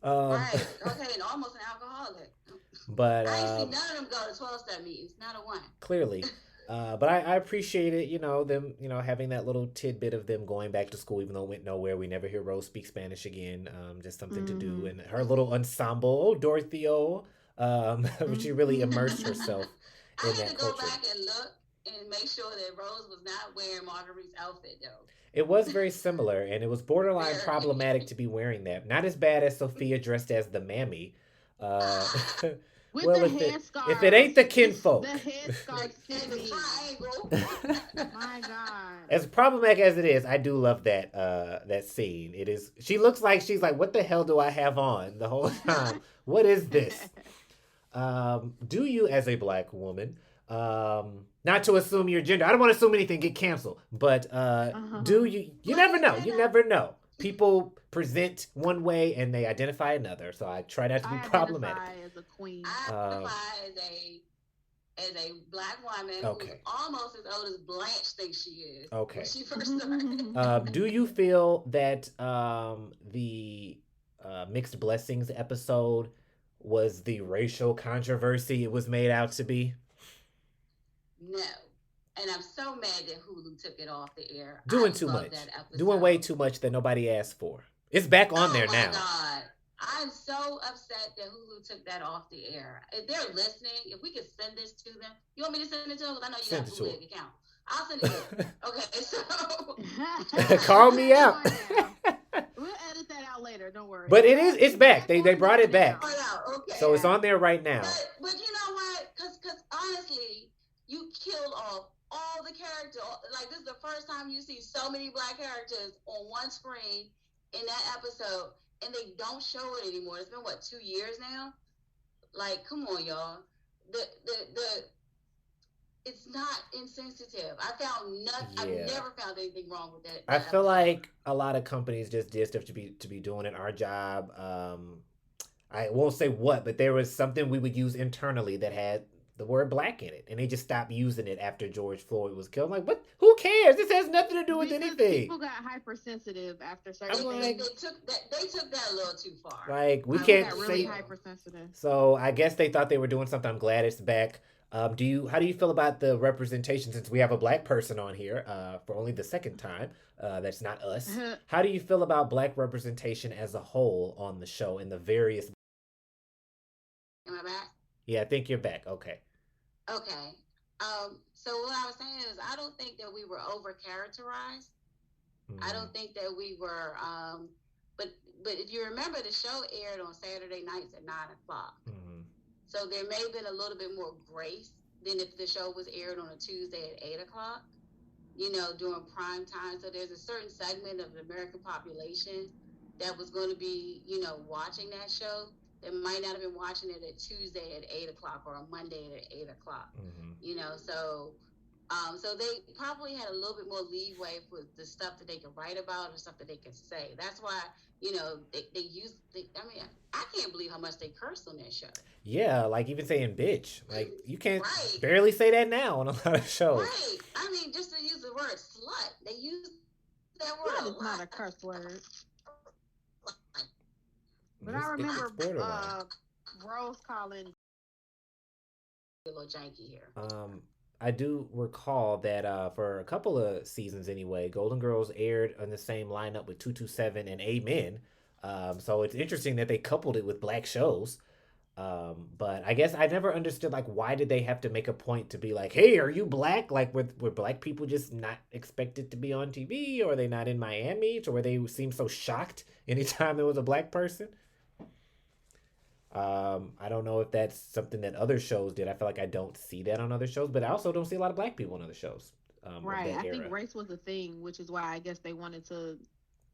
Um, Right. Okay. And almost an alcoholic. but I ain't seen none of them go to 12-step meetings. Not a one. clearly. But I appreciate it, them, having that little tidbit of them going back to school, even though it went nowhere. We never hear Rose speak Spanish again. Just something to do. Mm-hmm. And her little ensemble, oh, Dorothy, she really immersed Mm-hmm. herself I in need that to go culture. back and look and make sure that Rose was not wearing Marguerite's outfit, though. It was very similar, and it was borderline Very. problematic to be wearing that. Not as bad as Sophia dressed as the mammy. Uh, Ah, With well, the if it ain't headscarves. the The kinfolk. headscarves and get the me. triangle. My God. As problematic as it is, I do love that scene. It is. She looks like she's like, what the hell do I have on the whole time? What is this? Do you, as a black woman, not to assume your gender, I don't want to assume anything, get canceled, but do you? You never know. You never know. People present one way and they identify another. So I try not to be I problematic. identify as a queen. I Um, identify as a black woman who's okay. almost as old as Blanche thinks she is Okay. when she first started. Do you feel that the mixed blessings episode was the racial controversy it was made out to be? No. And I'm so mad that Hulu took it off the air. Doing I too love much. that episode. Doing way too much that nobody asked for. It's back on Oh there my now. God. I'm so upset that Hulu took that off the air. If they're listening, if we could send this to them, you want me to send it to them? Because I know you Send got it a to Hulu account. I'll send it to them. Okay, so Call me out. We'll edit that out later. Don't worry. But it's back. They brought it back. oh, yeah, okay. So it's on there right now. But you know what? Because honestly, you killed off all the characters. Like, this is the first time you see so many black characters on one screen in that episode, and they don't show it anymore. It's been, what, 2 years now? Like, come on, y'all. The It's not insensitive. I found nothing. Yeah. I've never found anything wrong with that. I feel like a lot of companies just did stuff to be doing it. Our job, I won't say what, but there was something we would use internally that had the word black in it, and they just stopped using it after George Floyd was killed. I'm like, what? Who cares? This has nothing to do with Because anything. people got hypersensitive after certain I'm things. like, they took that a little too far. Like, we I can't got really say. hypersensitive. So I guess they thought they were doing something. I'm glad it's back. How do you feel about the representation, since we have a black person on here for only the second time? That's not us. How do you feel about black representation as a whole on the show in the various? Am I back? Yeah, I think you're back. Okay. Okay. So what I was saying is, I don't think that we were over characterized. I don't think that we were. But if you remember, the show aired on Saturday nights at 9:00. Mm-hmm. So there may have been a little bit more grace than if the show was aired on a Tuesday at 8:00. During prime time. So there's a certain segment of the American population that was going to be, watching that show that might not have been watching it at Tuesday at 8:00 or a Monday at 8:00. Mm-hmm. So So they probably had a little bit more leeway for the stuff that they could write about or stuff that they could say. That's why, they use. I mean, I can't believe how much they curse on that show. Yeah, like even saying bitch. Like you can't Right, barely say that now on a lot of shows. right. I mean, just to use the word slut, they use that word a Slut is lot. not a curse word. But I It's remember borderline. Rose calling. A little janky here. I do recall that for a couple of seasons anyway, Golden Girls aired on the same lineup with 227 and Amen. So it's interesting that they coupled it with black shows. But I guess I never understood like why did they have to make a point to be like, hey, are you black? Like were black people just not expected to be on TV, or are they not in Miami, or were they seem so shocked anytime there was a black person? I don't know if that's something that other shows did. I feel like I don't see that on other shows, but I also don't see a lot of black people on other shows of Right. that I think era. race was a thing, which is why I guess they wanted to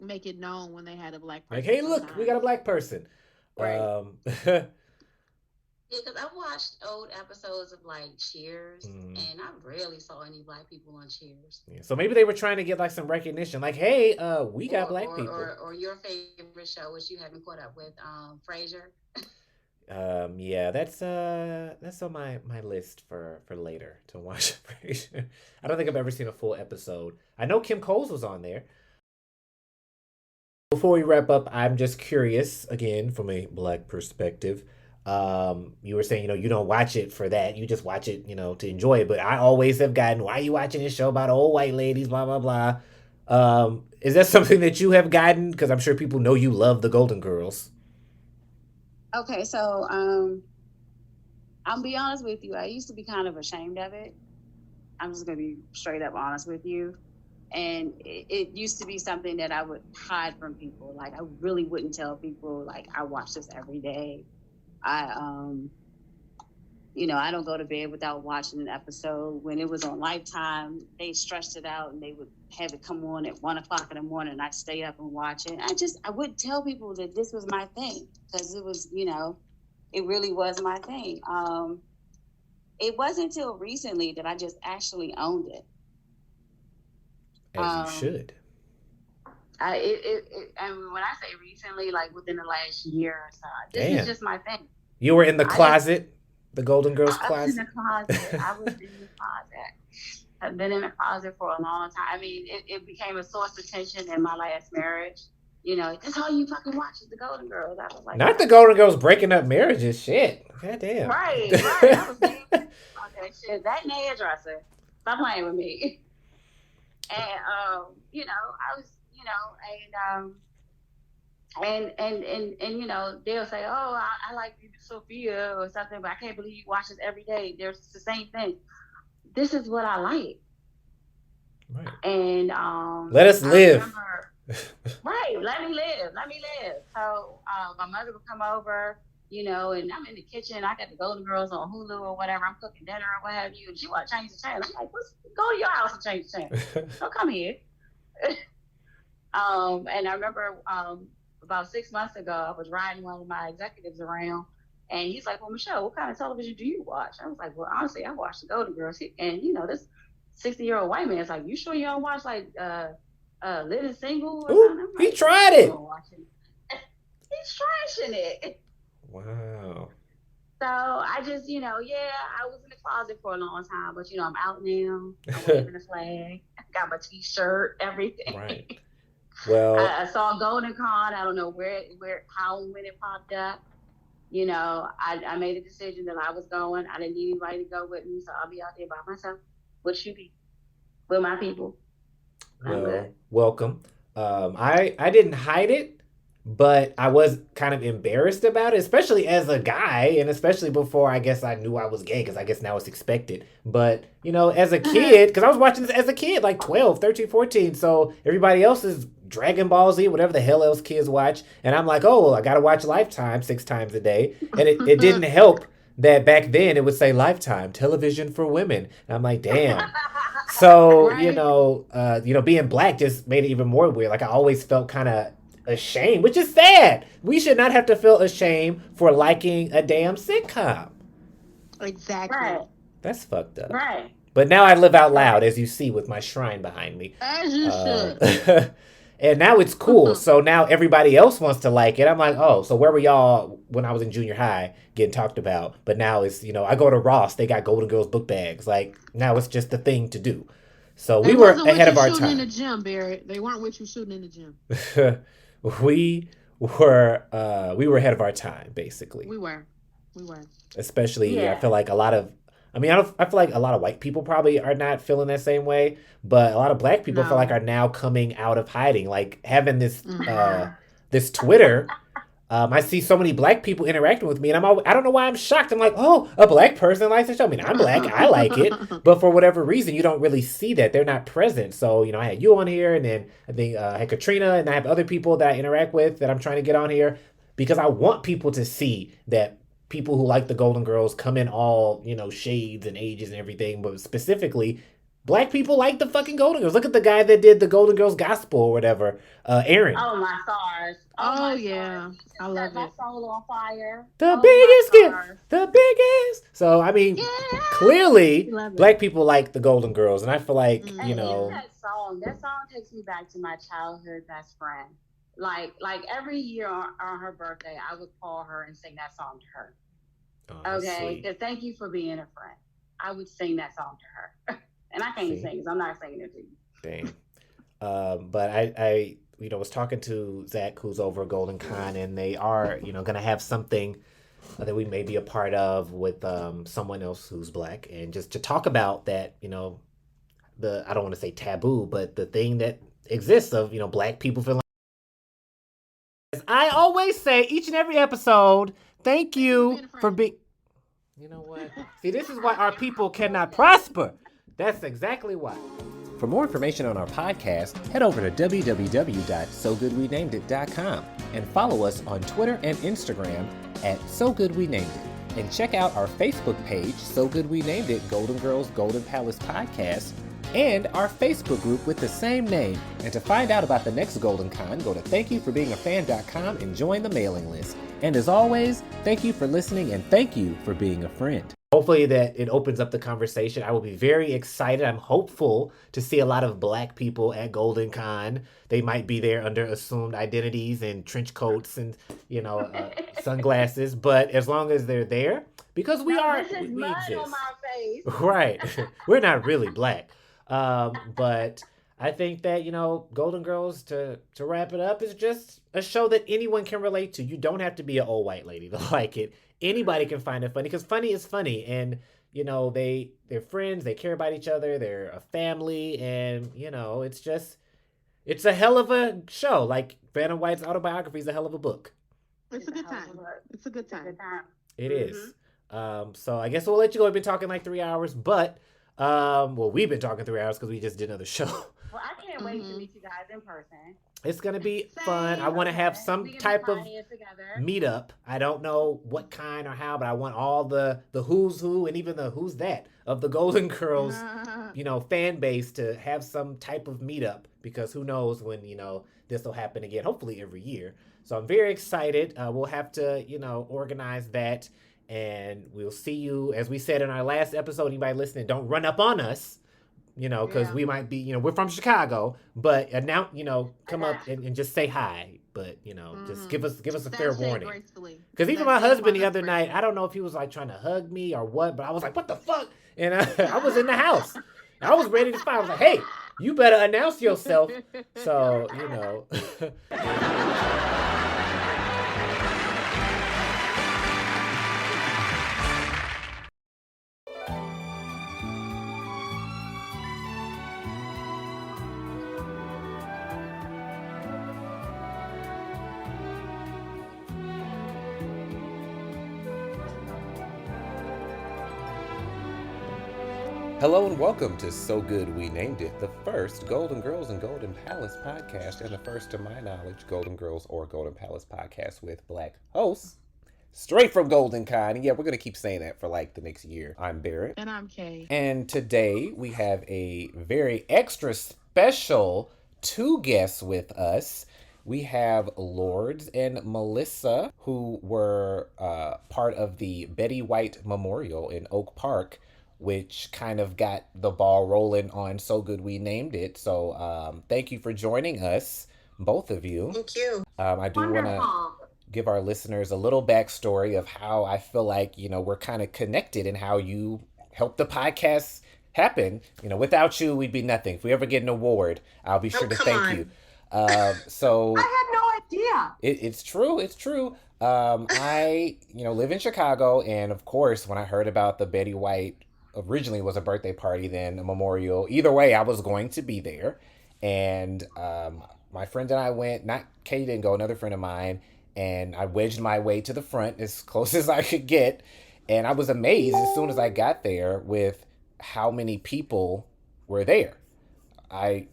make it known when they had a black Like, person hey, look, we got a sometimes. black person. Right. Yeah, Yeah, because I watched old episodes of like Cheers, mm, and I rarely saw any black people on Cheers. yeah. So maybe they were trying to get like some recognition. Like, hey, we got Or black or people. or, or your favorite show, which you haven't caught up with, Frasier. Yeah, that's on my list for later to watch. I don't think I've ever seen a full episode. I know Kim Coles was on there. Before we wrap up, I'm just curious again from a black perspective. You were saying you don't watch it for that. You just watch it to enjoy it. But I always have gotten, why are you watching this show about old white ladies? Blah blah blah. Is that something that you have gotten? Because I'm sure people know you love the Golden Girls. Okay, so I'll be honest with you. I used to be kind of ashamed of it. I'm just gonna be straight up honest with you. And it used to be something that I would hide from people. Like I really wouldn't tell people like I watch this every day. I I don't go to bed without watching an episode. When it was on Lifetime, they stretched it out and they would have it come on at 1 o'clock in the morning. And I'd stay up and watch it. I wouldn't tell people that this was my thing because it was, it really was my thing. It wasn't until recently that I just actually owned it. As you Um, should. and when I say recently, like within the last year or so, this is Damn. just my thing. You were in the I just closet, the Golden Girls I was in the closet. closet. I was in the closet. I've been in the closet for a long time. I mean, it became a source of tension in my last marriage. That's all you fucking watch is the Golden Girls. I was like, Not the what? Golden Girls breaking up marriages. Shit. God damn. Right, right. I was being about that shit. That and the hairdresser. Stop playing with me. And I was, and they'll say, oh, I like Sophia or something, but I can't believe you watch this every day. There's the same thing. This is what I like. Right. And Let us I live. remember, right, let me live. So my mother would come over, and I'm in the kitchen. I got the Golden Girls on Hulu or whatever. I'm cooking dinner or what have you. And she want to change the channel. I'm like, go to your house and change the channel. Don't come here. And I remember about 6 months ago, I was riding one of my executives around, and he's like, "Well, Michelle, what kind of television do you watch?" I was like, "Well, honestly, I watch the Golden Girls." And this 60-year-old white man is like, "You sure you don't watch like Living Single or Ooh, something?" I'm he like, tried "You it. don't watch it." He's trashing it. Wow. So I just, I was in the closet for a long time, but I'm out now. I'm waving the flag. I got my T-shirt, everything. Right. Well, I saw Goldencon. I don't know how and when it popped up. I made a decision that I was going. I didn't need anybody to go with me, so I'll be out there by myself. What you be with my people? I'm good. welcome. I didn't hide it, but I was kind of embarrassed about it, especially as a guy, and especially before I guess I knew I was gay, because I guess now it's expected. But, as a kid, because I was watching this as a kid, like 12, 13, 14, so everybody else is Dragon Ball Z, whatever the hell else kids watch, and I'm like, oh, well, I gotta watch Lifetime 6 times a day, and it didn't help that back then it would say Lifetime, television for women. And I'm like, damn. So, Right. being black just made it even more weird. Like I always felt kind of ashamed, which is sad. We should not have to feel ashamed for liking a damn sitcom. Exactly. Right, That's fucked up. right. But now I live out loud, as you see with my shrine behind me. As you should. And now it's cool. So now everybody else wants to like it. I'm like, oh, so where were y'all when I was in junior high getting talked about? But now it's, I go to Ross, they got Golden Girls book bags. Like now it's just the thing to do. So we were ahead of our time. They weren't with you shooting in the gym, Barrett. They weren't with you shooting in the gym. we were ahead of our time, basically. We were. Especially, I feel like I feel like a lot of white people probably are not feeling that same way, but a lot of black people feel like are now coming out of hiding, like having this this Twitter. I see so many black people interacting with me, and I don't know why I'm shocked. I'm like, oh, a black person likes the show. I mean, I'm black, I like it, but for whatever reason, you don't really see that. They're not present. So, I had you on here, and then I think I had Katrina, and I have other people that I interact with that I'm trying to get on here because I want people to see that people who like the Golden Girls come in all, shades and ages and everything, but specifically, black people like the fucking Golden Girls. Look at the guy that did the Golden Girls Gospel or whatever, Aaron. Oh, my stars. Oh yeah. I love it. My soul on fire. The biggest gift. The biggest. So, I mean, clearly, black people like the Golden Girls. And I feel like, That song takes me back to my childhood best friend. Like every year on her birthday, I would call her and sing that song to her. Oh, okay, because thank you for being a friend. I would sing that song to her, and I can't sing because I'm not singing it to you. Dang. But I was talking to Zach, who's over Goldencon, and they are, going to have something that we may be a part of with someone else who's black, and just to talk about that, I don't want to say taboo, but the thing that exists of black people feeling. As I always say, each and every episode, thank you for being. You know what? See, this is why our people cannot prosper. That's exactly why. For more information on our podcast, head over to www.sogoodwenamedit.com and follow us on Twitter and Instagram at SoGoodWeNamedIt. And check out our Facebook page, So Good We Named It, Golden Girls Golden Palace Podcast, and our Facebook group with the same name. And to find out about the next Goldencon, go to thankyouforbeingafan.com and join the mailing list. And as always, thank you for listening and thank you for being a friend. Hopefully that it opens up the conversation. I will be very excited. I'm hopeful to see a lot of black people at Goldencon. They might be there under assumed identities and trench coats and, sunglasses. But as long as they're there, because we exist. On my face. Right. We're not really black. But I think that, Golden Girls, to wrap it up, is just a show that anyone can relate to. You don't have to be an old white lady to like it. Anybody can find it funny because funny is funny. And, they're friends. They care about each other. They're a family. And, it's a hell of a show. Like Vanna White's autobiography is a hell of a book. It's a good time. It's a good time. It is. So I guess we'll let you go. We've been talking like 3 hours, but we've been talking 3 hours because we just did another show. Well, I can't wait to meet you guys in person. It's going to be fun. I want to have some type of meetup. I don't know what kind or how, but I want all the who's who and even the who's that of the Golden Girls, fan base to have some type of meetup because who knows when, this will happen again, hopefully every year. So I'm very excited. We'll have to, organize that. And we'll see you, as we said in our last episode, anybody listening, don't run up on us, because we might be, we're from Chicago, but now, come up and just say hi. But, just give us a fair warning. Because even my husband the other night, I don't know if he was like trying to hug me or what, but I was like, what the fuck? And I was in the house. I was ready to fight. I was like, hey, you better announce yourself. So, hello and welcome to So Good We Named It, the first Golden Girls and Golden Palace podcast, and the first, to my knowledge, Golden Girls or Golden Palace podcast with black hosts, straight from Goldencon. And yeah, we're going to keep saying that for like the next year. I'm Barrett. And I'm Kay. And today we have a very extra special two guests with us. We have Lourdes and Melissa, who were part of the Betty White Memorial in Oak Park, which kind of got the ball rolling on So Good We named it. So thank you for joining us, both of you. Thank you. I do want to Wonderful. give our listeners a little backstory of how I feel like, we're kind of connected and how you helped the podcast happen. Without you, we'd be nothing. If we ever get an award, I'll be sure to come thank on. you. So I had no idea. it's true. It's true. I, live in Chicago. And of course, when I heard about the Betty White, originally was a birthday party, then a memorial. Either way, I was going to be there. And my friend and I went, not Katie didn't go, another friend of mine. And I wedged my way to the front as close as I could get. And I was amazed as soon as I got there with how many people were there. I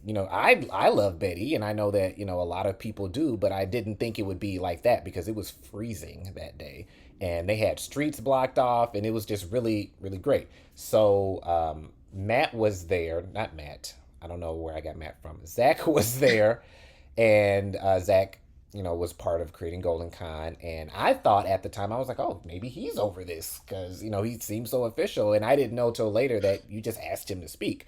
love Betty, and I know that a lot of people do, but I didn't think it would be like that because it was freezing that day, and they had streets blocked off, and it was just really really great. So Matt was there, not Matt. I don't know where I got Matt from. Zach was there, and Zach, was part of creating Goldencon, and I thought at the time I was like, oh, maybe he's over this because he seems so official, and I didn't know till later that you just asked him to speak.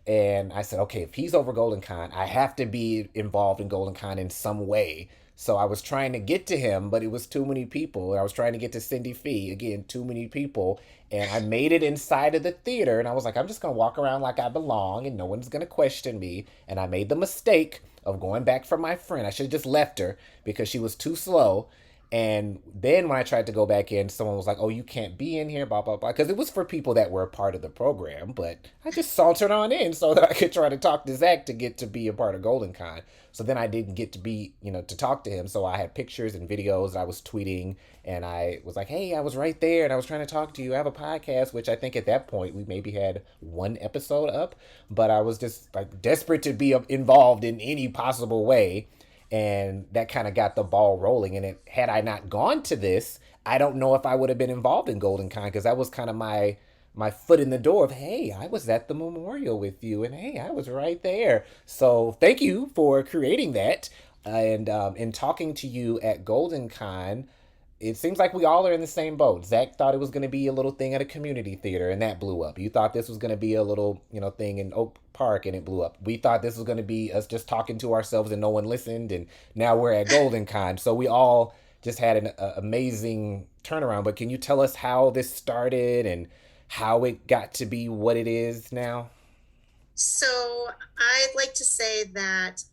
And I said, okay, if he's over Goldencon, I have to be involved in Goldencon in some way. So I was trying to get to him, but it was too many people. I was trying to get to Cindy Fee, again, too many people. And I made it inside of the theater, and I was like, I'm just going to walk around like I belong, and no one's going to question me. And I made the mistake of going back for my friend. I should have just left her because she was too slow. And then when I tried to go back in, someone was like, oh, you can't be in here, blah, blah, blah. Because it was for people that were a part of the program. But I just sauntered on in so that I could try to talk to Zach to get to be a part of Goldencon. So then I didn't get to be, to talk to him. So I had pictures and videos I was tweeting. And I was like, hey, I was right there. And I was trying to talk to you. I have a podcast, which I think at that point we maybe had one episode up. But I was just like desperate to be involved in any possible way. And that kind of got the ball rolling. And had I not gone to this, I don't know if I would have been involved in Goldencon because that was kind of my foot in the door of, hey, I was at the memorial with you, and hey, I was right there. So thank you for creating that. And in talking to you at Goldencon, it seems like we all are in the same boat. Zach thought it was going to be a little thing at a community theater, and that blew up. You thought this was going to be a little, thing in Oak Park, and it blew up. We thought this was going to be us just talking to ourselves and no one listened, and now we're at Goldencon. So we all just had an amazing turnaround. But can you tell us how this started and how it got to be what it is now? So I'd like to say that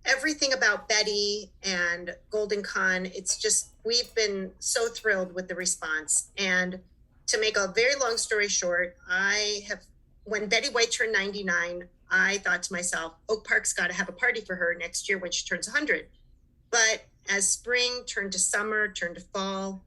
everything about Betty and Goldencon, it's just, we've been so thrilled with the response. And to make a very long story short, when Betty White turned 99, I thought to myself, Oak Park's got to have a party for her next year when she turns 100. But as spring turned to summer, turned to fall,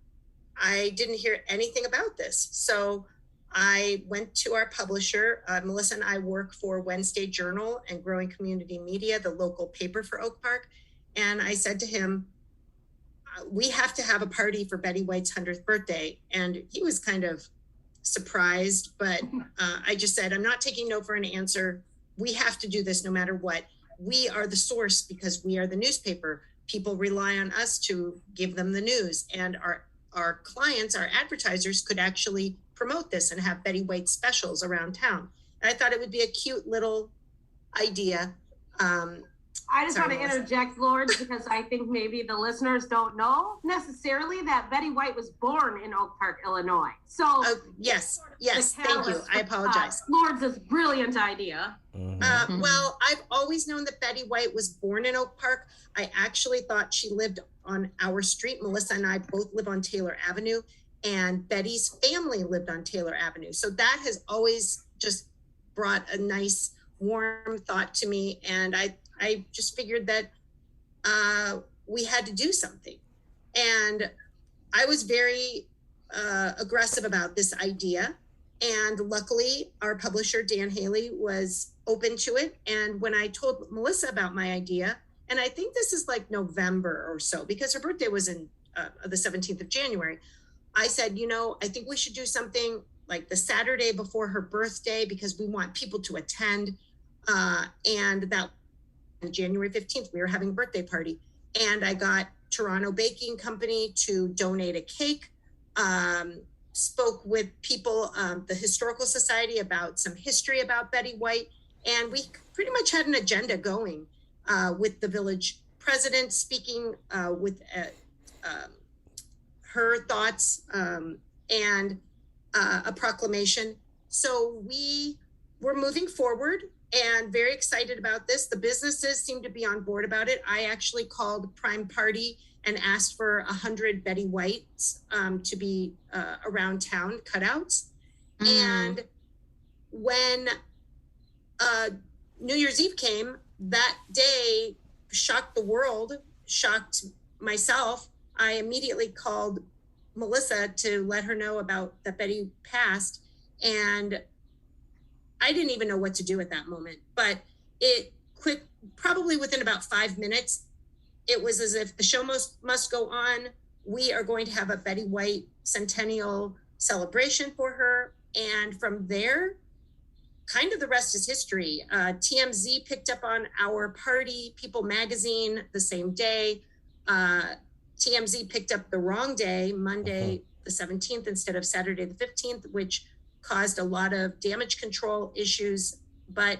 I didn't hear anything about this. So I went to our publisher. Melissa and I work for Wednesday Journal and Growing Community Media, the local paper for Oak Park. And I said to him, we have to have a party for Betty White's 100th birthday. And he was kind of surprised, but I just said, I'm not taking no for an answer. We have to do this no matter what. We are the source because we are the newspaper. People rely on us to give them the news. And our clients, our advertisers could actually promote this and have Betty White specials around town. And I thought it would be a cute little idea. I just want to interject, Lourdes, because I think maybe the listeners don't know necessarily that Betty White was born in Oak Park, Illinois. So yes, thank you. I apologize. Lourdes' brilliant idea. Well, I've always known that Betty White was born in Oak Park. I actually thought she lived on our street. Melissa and I both live on Taylor Avenue, and Betty's family lived on Taylor Avenue. So that has always just brought a nice, warm thought to me. And I just figured that we had to do something. And I was very aggressive about this idea. And luckily, our publisher, Dan Haley, was open to it. And when I told Melissa about my idea, and I think this is like November or so, because her birthday was in the 17th of January, I said, I think we should do something like the Saturday before her birthday because we want people to attend. And that January 15th, we were having a birthday party. And I got Toronto Baking Company to donate a cake. spoke with people, the Historical Society, about some history about Betty White. And we pretty much had an agenda going with the village president speaking with her thoughts and a proclamation. So we were moving forward and very excited about this. The businesses seemed to be on board about it. I actually called Prime Party and asked for 100 Betty Whites to be around town, cutouts. And when New Year's Eve came, that day shocked the world, shocked myself. I immediately called Melissa to let her know about that Betty passed. And I didn't even know what to do at that moment, but it quick, probably within about 5 minutes, it was as if the show must go on. We are going to have a Betty White centennial celebration for her. And from there, kind of the rest is history. TMZ picked up on our party, People Magazine the same day. TMZ picked up the wrong day, Monday the 17th instead of Saturday the 15th, which caused a lot of damage control issues, but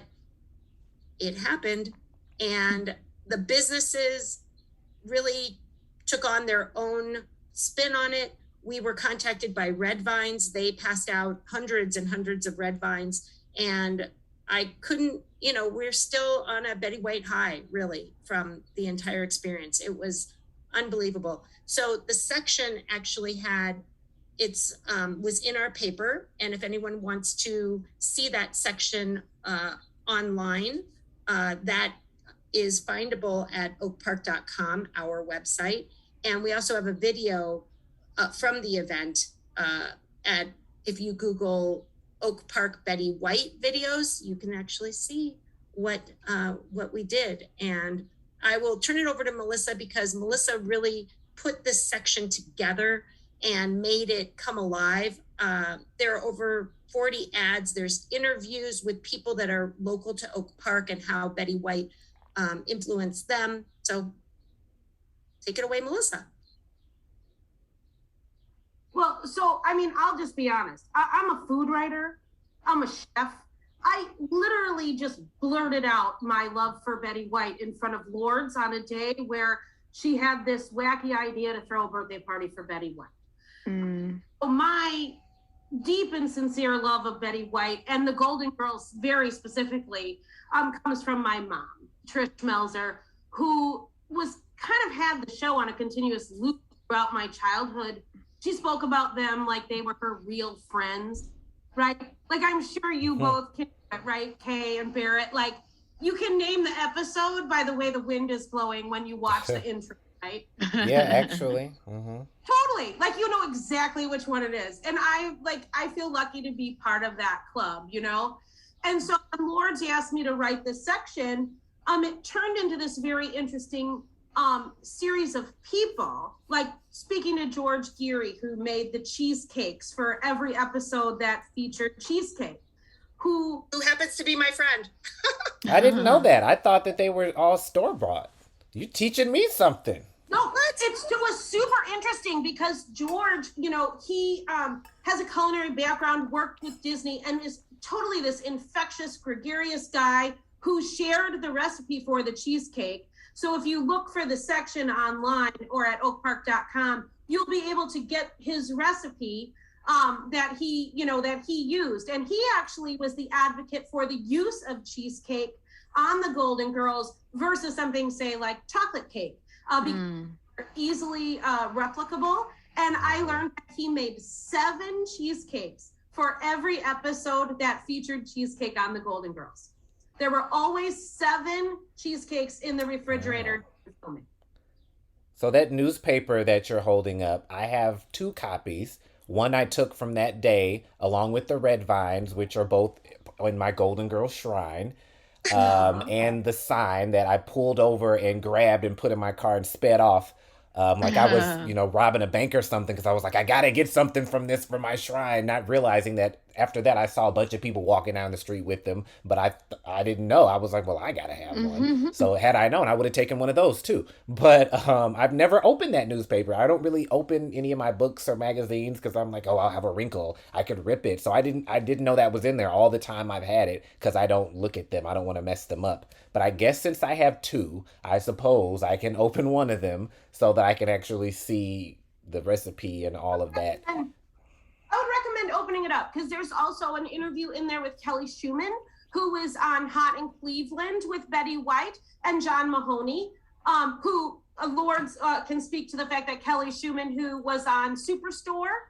it happened. And the businesses really took on their own spin on it. We were contacted by Red Vines. They passed out hundreds and hundreds of Red Vines. And I couldn't, we're still on a Betty White high, really, from the entire experience. It was unbelievable. So the section actually was in our paper. And if anyone wants to see that section online, that is findable at oakpark.com, our website. And we also have a video from the event if you Google Oak Park Betty White videos, you can actually see what we did. And I will turn it over to Melissa, because Melissa really put this section together and made it come alive. There are over 40 ads. There's interviews with people that are local to Oak Park and how Betty White influenced them. So take it away, Melissa. Well, I'll just be honest. I'm a food writer. I'm a chef. I literally just blurted out my love for Betty White in front of Lourdes on a day where she had this wacky idea to throw a birthday party for Betty White. So my deep and sincere love of Betty White and the Golden Girls very specifically comes from my mom, Trish Melzer, who was kind of had the show on a continuous loop throughout my childhood. She spoke about them like they were her real friends, right? Like, I'm sure you both can, right? Kay and Barrett, like, you can name the episode by the way the wind is blowing when you watch the intro, right? Yeah, actually. Totally. Like, you know exactly which one it is. And I feel lucky to be part of that club, And so when Lourdes asked me to write this section, it turned into this very interesting series of people, like speaking to George Geary, who made the cheesecakes for every episode that featured cheesecake, who happens to be my friend. I didn't know that. I thought that they were all store-bought. You teaching me something. No, it was super interesting because George, he has a culinary background, worked with Disney, and is totally this infectious, gregarious guy who shared the recipe for the cheesecake. So if you look for the section online or at oakpark.com, you'll be able to get his recipe that he used. And he actually was the advocate for the use of cheesecake on the Golden Girls versus something, say, like chocolate cake, because they're easily replicable. And I learned that he made 7 cheesecakes for every episode that featured cheesecake on the Golden Girls. There were always 7 cheesecakes in the refrigerator. So that newspaper that you're holding up, I have 2 copies. One I took from that day, along with the red vines, which are both in my Golden Girl shrine, and the sign that I pulled over and grabbed and put in my car and sped off. Like I was, robbing a bank or something, because I was like, I gotta get something from this for my shrine, not realizing that after that, I saw a bunch of people walking down the street with them, but I didn't know. I was like, well, I gotta have one. So had I known, I would have taken one of those too. But I've never opened that newspaper. I don't really open any of my books or magazines because I'm like, oh, I'll have a wrinkle. I could rip it. So I didn't know that was in there all the time I've had it because I don't look at them. I don't want to mess them up. But I guess since I have two, I suppose I can open one of them so that I can actually see the recipe and all of that. I would recommend opening it up because there's also an interview in there with Kelly Schumann, who was on Hot in Cleveland with Betty White and John Mahoney, who Lourdes can speak to the fact that Kelly Schumann, who was on Superstore,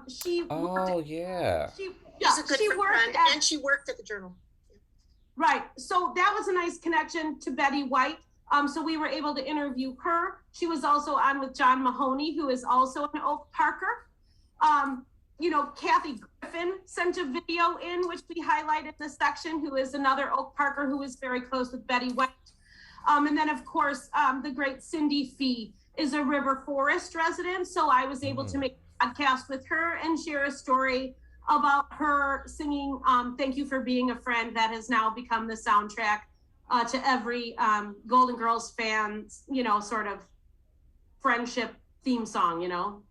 she Oh, worked, yeah. she She's a good she worked friend, at, and she worked at the Journal. right. So that was a nice connection to Betty White. So we were able to interview her. She was also on with John Mahoney, who is also an Oak Parker. Kathy Griffin sent a video in, which we highlighted this section, who is another Oak Parker who is very close with Betty White. And then, of course, the great Cindy Fee is a River Forest resident. So I was able to make a podcast with her and share a story about her singing Thank You for Being a Friend that has now become the soundtrack to every Golden Girls fans, sort of friendship theme song.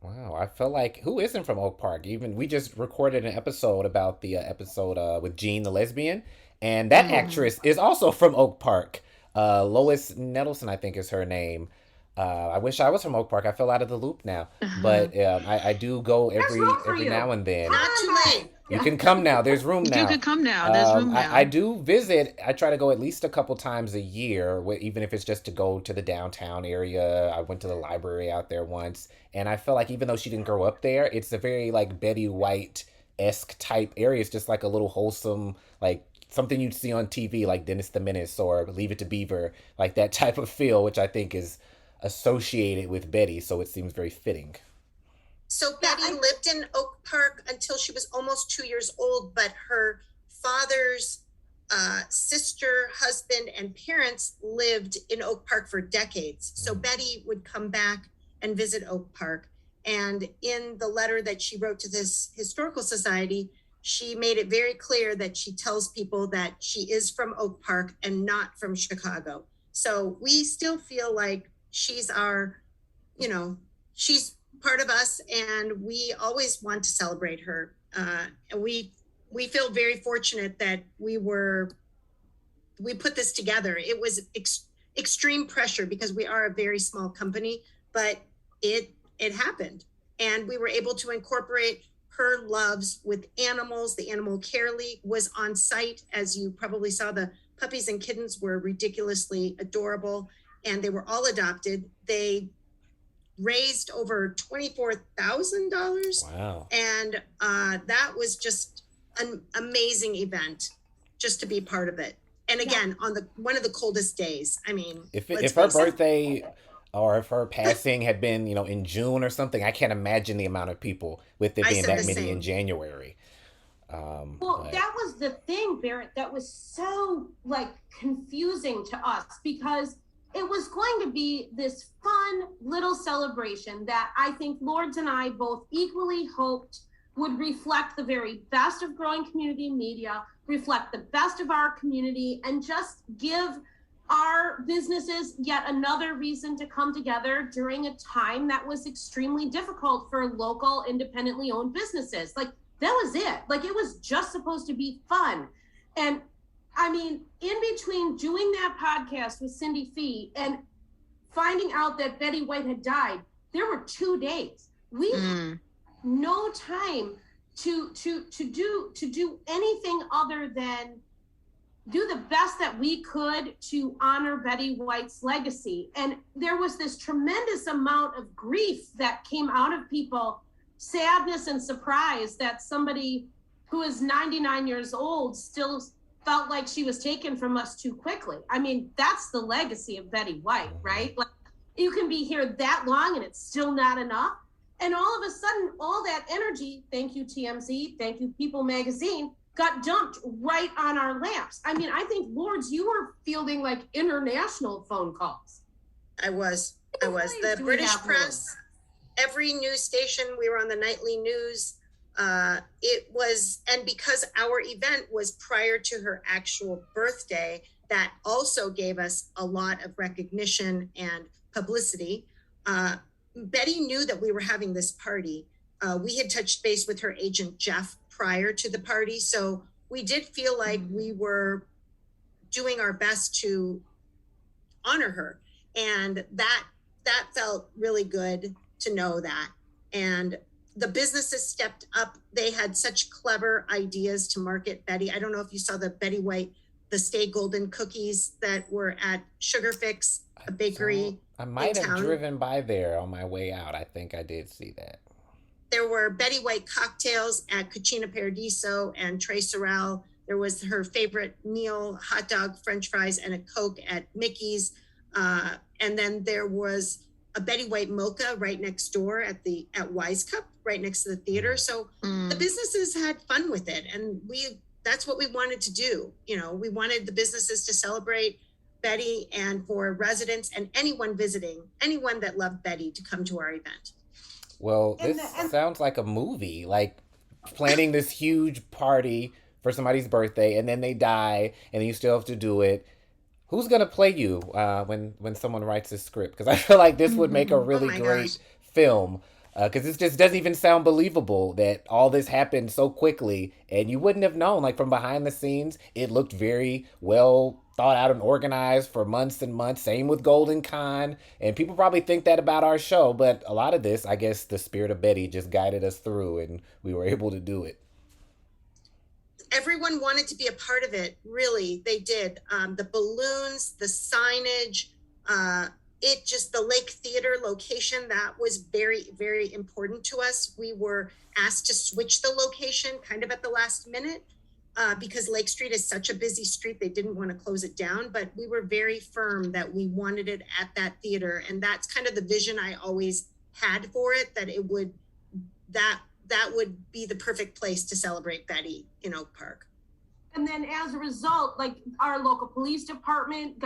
Wow, I feel like who isn't from Oak Park? Even we just recorded an episode about the episode with Jean the lesbian, and that actress is also from Oak Park. Lois Nettleson, I think, is her name. I wish I was from Oak Park. I fell out of the loop now, but I do go every now and then. Not too late. You can come now. There's room now. You can come now. There's room now. I do visit. I try to go at least a couple times a year, even if it's just to go to the downtown area. I went to the library out there once, and I feel like even though she didn't grow up there, it's a very like Betty White-esque type area. It's just like a little wholesome, like something you'd see on TV, like Dennis the Menace or Leave It to Beaver, like that type of feel, which I think is associated with Betty, so it seems very fitting. So Betty lived in Oak Park until she was almost 2 years old, but her father's sister, husband, and parents lived in Oak Park for decades. So Betty would come back and visit Oak Park. And in the letter that she wrote to this historical society, she made it very clear that she tells people that she is from Oak Park and not from Chicago. So we still feel like she's she's part of us, and we always want to celebrate her. And we feel very fortunate that we put this together. It was extreme pressure because we are a very small company, but it happened. And we were able to incorporate her loves with animals. The Animal Care League was on site. As you probably saw, the puppies and kittens were ridiculously adorable, and they were all adopted. They raised over $24,000. Wow. And that was just an amazing event just to be part of it. And again, on one of the coldest days. I mean, if her birthday or if her passing had been, in June or something, I can't imagine the amount of people with it being that many in January. That was the thing, Barrett, that was so confusing to us, because it was going to be this fun little celebration that I think Lourdes and I both equally hoped would reflect the very best of growing community media, reflect the best of our community, and just give our businesses yet another reason to come together during a time that was extremely difficult for local, independently owned businesses. That was it. It was just supposed to be fun. And I mean, in between doing that podcast with Cindy Fee and finding out that Betty White had died, there were 2 days. We had no time to do anything other than do the best that we could to honor Betty White's legacy. And there was this tremendous amount of grief that came out of people, sadness and surprise that somebody who is 99 years old still felt like she was taken from us too quickly. I mean, that's the legacy of Betty White, right? You can be here that long and it's still not enough. And all of a sudden, all that energy, thank you TMZ, thank you People Magazine, got dumped right on our laps. I mean, I think, Lourdes, you were fielding international phone calls. I was. The British press, every news station, we were on the nightly news. It was, and because our event was prior to her actual birthday, that also gave us a lot of recognition and publicity. Betty knew that we were having this party. We had touched base with her agent, Jeff, prior to the party. So we did feel like we were doing our best to honor her. And that felt really good to know that. And the businesses stepped up. They had such clever ideas to market Betty. I don't know if you saw the Betty White, the Stay Golden cookies that were at Sugar Fix, a bakery. I might have driven by there on my way out. I think I did see that. There were Betty White cocktails at Cucina Paradiso and Tres Sorrel. There was her favorite meal, hot dog, French fries, and a Coke at Mickey's. And then there was a Betty White mocha right next door at Wise Cup, right next to the theater. So the businesses had fun with it, and that's what we wanted to do. You know, we wanted the businesses to celebrate Betty, and for residents and anyone visiting, anyone that loved Betty, to come to our event. Well, this sounds like a movie, like planning this huge party for somebody's birthday, and then they die, and then you still have to do it. Who's gonna play you when someone writes this script? Because I feel like this would make a really great film. Because it just doesn't even sound believable that all this happened so quickly, and you wouldn't have known. Like, from behind the scenes, it looked very well thought out and organized for months and months. Same with Goldencon, and people probably think that about our show, but a lot of this, I guess, the spirit of Betty just guided us through, and we were able to do it. Everyone wanted to be a part of it. Really, they did. The balloons, the signage, the Lake Theater location, that was very, very important to us. We were asked to switch the location kind of at the last minute because Lake Street is such a busy street. They didn't want to close it down, but we were very firm that we wanted it at that theater. And that's kind of the vision I always had for it, that it would, that would be the perfect place to celebrate Betty in Oak Park. And then as a result, like, our local police department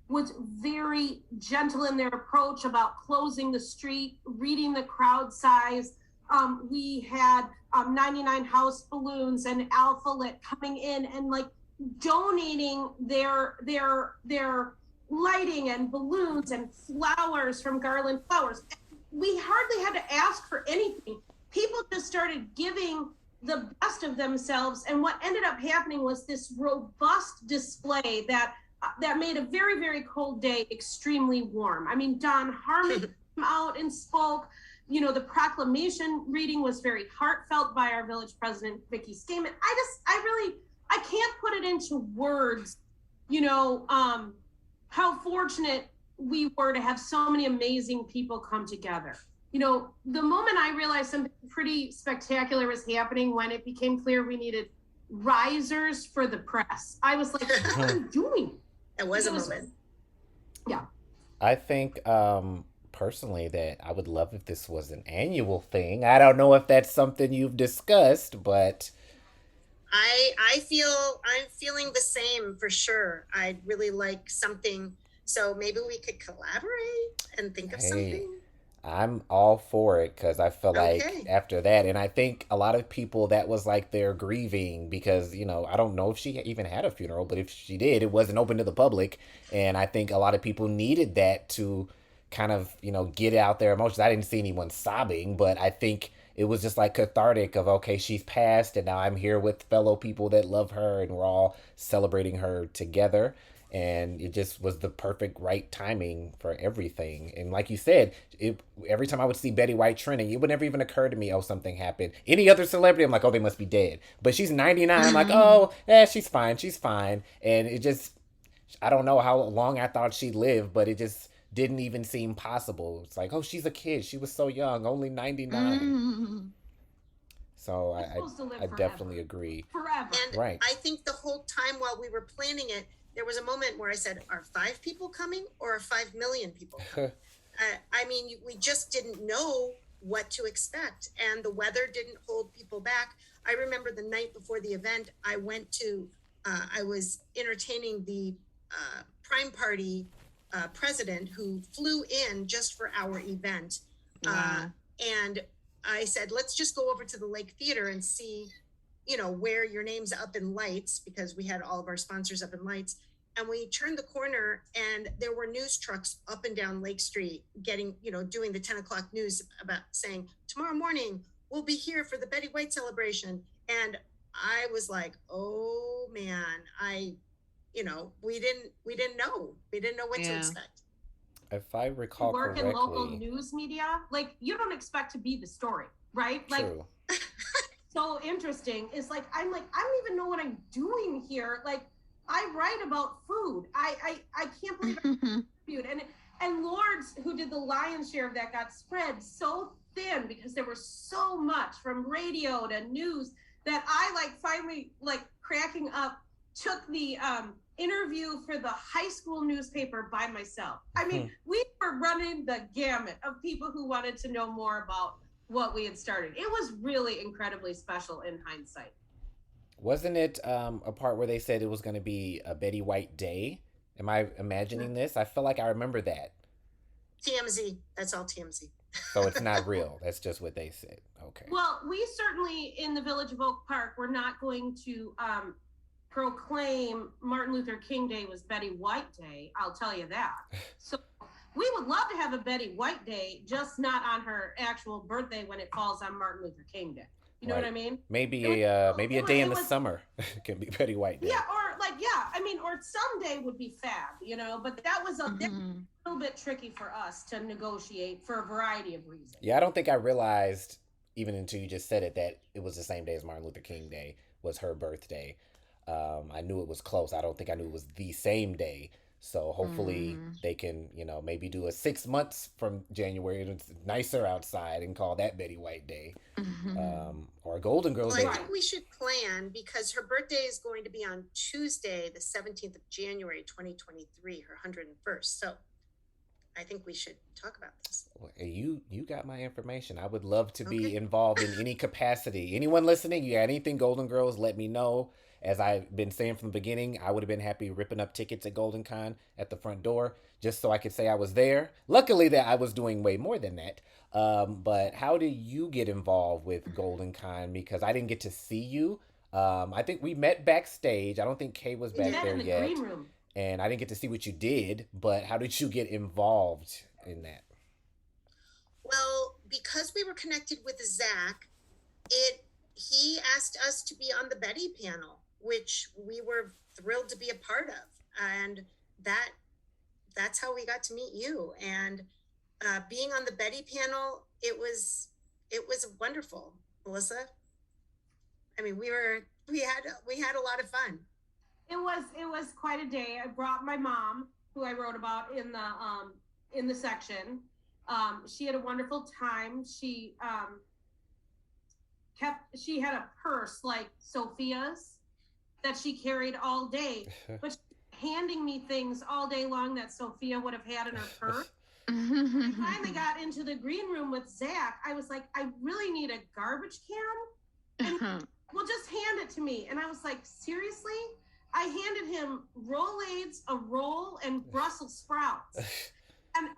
was very gentle in their approach about closing the street, reading the crowd size. We had 99 house balloons and Alpha Lit coming in and like donating their lighting and balloons and flowers from Garland Flowers. We hardly had to ask for anything. People just started giving the best of themselves. And what ended up happening was this robust display that made a very, very cold day extremely warm. I mean, Don Harmon came out and spoke. You know, the proclamation reading was very heartfelt by our village president, Vicki Stamen. I can't put it into words, you know, how fortunate we were to have so many amazing people come together. You know, the moment I realized something pretty spectacular was happening, when it became clear we needed risers for the press, I was like, what are you doing? It was a moment. Yeah. I think personally that I would love if this was an annual thing. I don't know if that's something you've discussed, but I'm feeling the same for sure. I'd really like something, so maybe we could collaborate and think of something. I'm all for it, because I feel like after that, and I think a lot of people, that was like their grieving, because, you know, I don't know if she even had a funeral, but if she did, it wasn't open to the public. And I think a lot of people needed that to kind of, you know, get out their emotions. I didn't see anyone sobbing, but I think it was just like cathartic of, okay, she's passed, and now I'm here with fellow people that love her, and we're all celebrating her together. And it just was the perfect right timing for everything. And like you said, every time I would see Betty White trending, it would never even occur to me, oh, something happened. Any other celebrity, I'm like, oh, they must be dead. But she's 99. I'm like, oh, she's fine. She's fine. And it just, I don't know how long I thought she'd live, but it just didn't even seem possible. It's like, oh, she's a kid. She was so young, only 99. So I definitely agree. Forever. And right. I think the whole time while we were planning it, there was a moment where I said, are 5 people coming or are 5 million people coming? I mean, we just didn't know what to expect, and the weather didn't hold people back. I remember the night before the event, I was entertaining the Prime Party president, who flew in just for our event. And I said, let's just go over to the Lake Theater and see, where your name's up in lights, because we had all of our sponsors up in lights. And we turned the corner and there were news trucks up and down Lake Street getting, doing the 10 o'clock news about saying, tomorrow morning, we'll be here for the Betty White celebration. And I was like, oh man, we didn't know what to expect. If I recall work correctly, in local news media, like you don't expect to be the story, right? True. Like so interesting. It's like I don't even know what I'm doing here. Like I write about food. I can't believe I food. And Lourdes, who did the lion's share of that, got spread so thin because there was so much from radio to news that I finally cracking up took the interview for the high school newspaper by myself. I mean, we were running the gamut of people who wanted to know more about what we had started. It was really incredibly special in hindsight. Wasn't it a part where they said it was going to be a Betty White day? Am I imagining this? I feel like I remember that. TMZ. That's all TMZ. So it's not real. That's just what they said. Okay. Well, we certainly in the Village of Oak Park, we're not going to proclaim Martin Luther King Day was Betty White Day. I'll tell you that. So we would love to have a Betty White Day, just not on her actual birthday when it falls on Martin Luther King Day. You know what I mean? Maybe a day in the summer can be Betty White Day. Yeah, or someday would be fab, but that was a little bit tricky for us to negotiate for a variety of reasons. Yeah, I don't think I realized, even until you just said it, that it was the same day as Martin Luther King Day was her birthday. I knew it was close. I don't think I knew it was the same day. So hopefully they can, maybe do a 6 months from January. It's nicer outside and call that Betty White Day, or a Golden Girls Day. I think we should plan, because her birthday is going to be on Tuesday, the 17th of January, 2023, her 101st. So I think we should talk about this. Well, you got my information. I would love to be involved in any capacity. Anyone listening, you got anything Golden Girls, let me know. As I've been saying from the beginning, I would have been happy ripping up tickets at Goldencon at the front door, just so I could say I was there. Luckily that I was doing way more than that. But how do you get involved with Goldencon? Because I didn't get to see you. I think we met backstage. I don't think Kay was back there yet. Green room. And I didn't get to see what you did, but how did you get involved in that? Well, because we were connected with Zach, he asked us to be on the Betty panel, which we were thrilled to be a part of. And that's how we got to meet you. And being on the Betty panel, it was wonderful, Melissa. I mean, we had a lot of fun. It was quite a day. I brought my mom, who I wrote about in the section. She had a wonderful time. She had a purse like Sophia's that she carried all day, but handing me things all day long that Sophia would have had in her purse. I finally got into the green room with Zach. I was like, I really need a garbage can. And well, just hand it to me. And I was like, seriously? I handed him Rolaids, a roll, and Brussels sprouts. And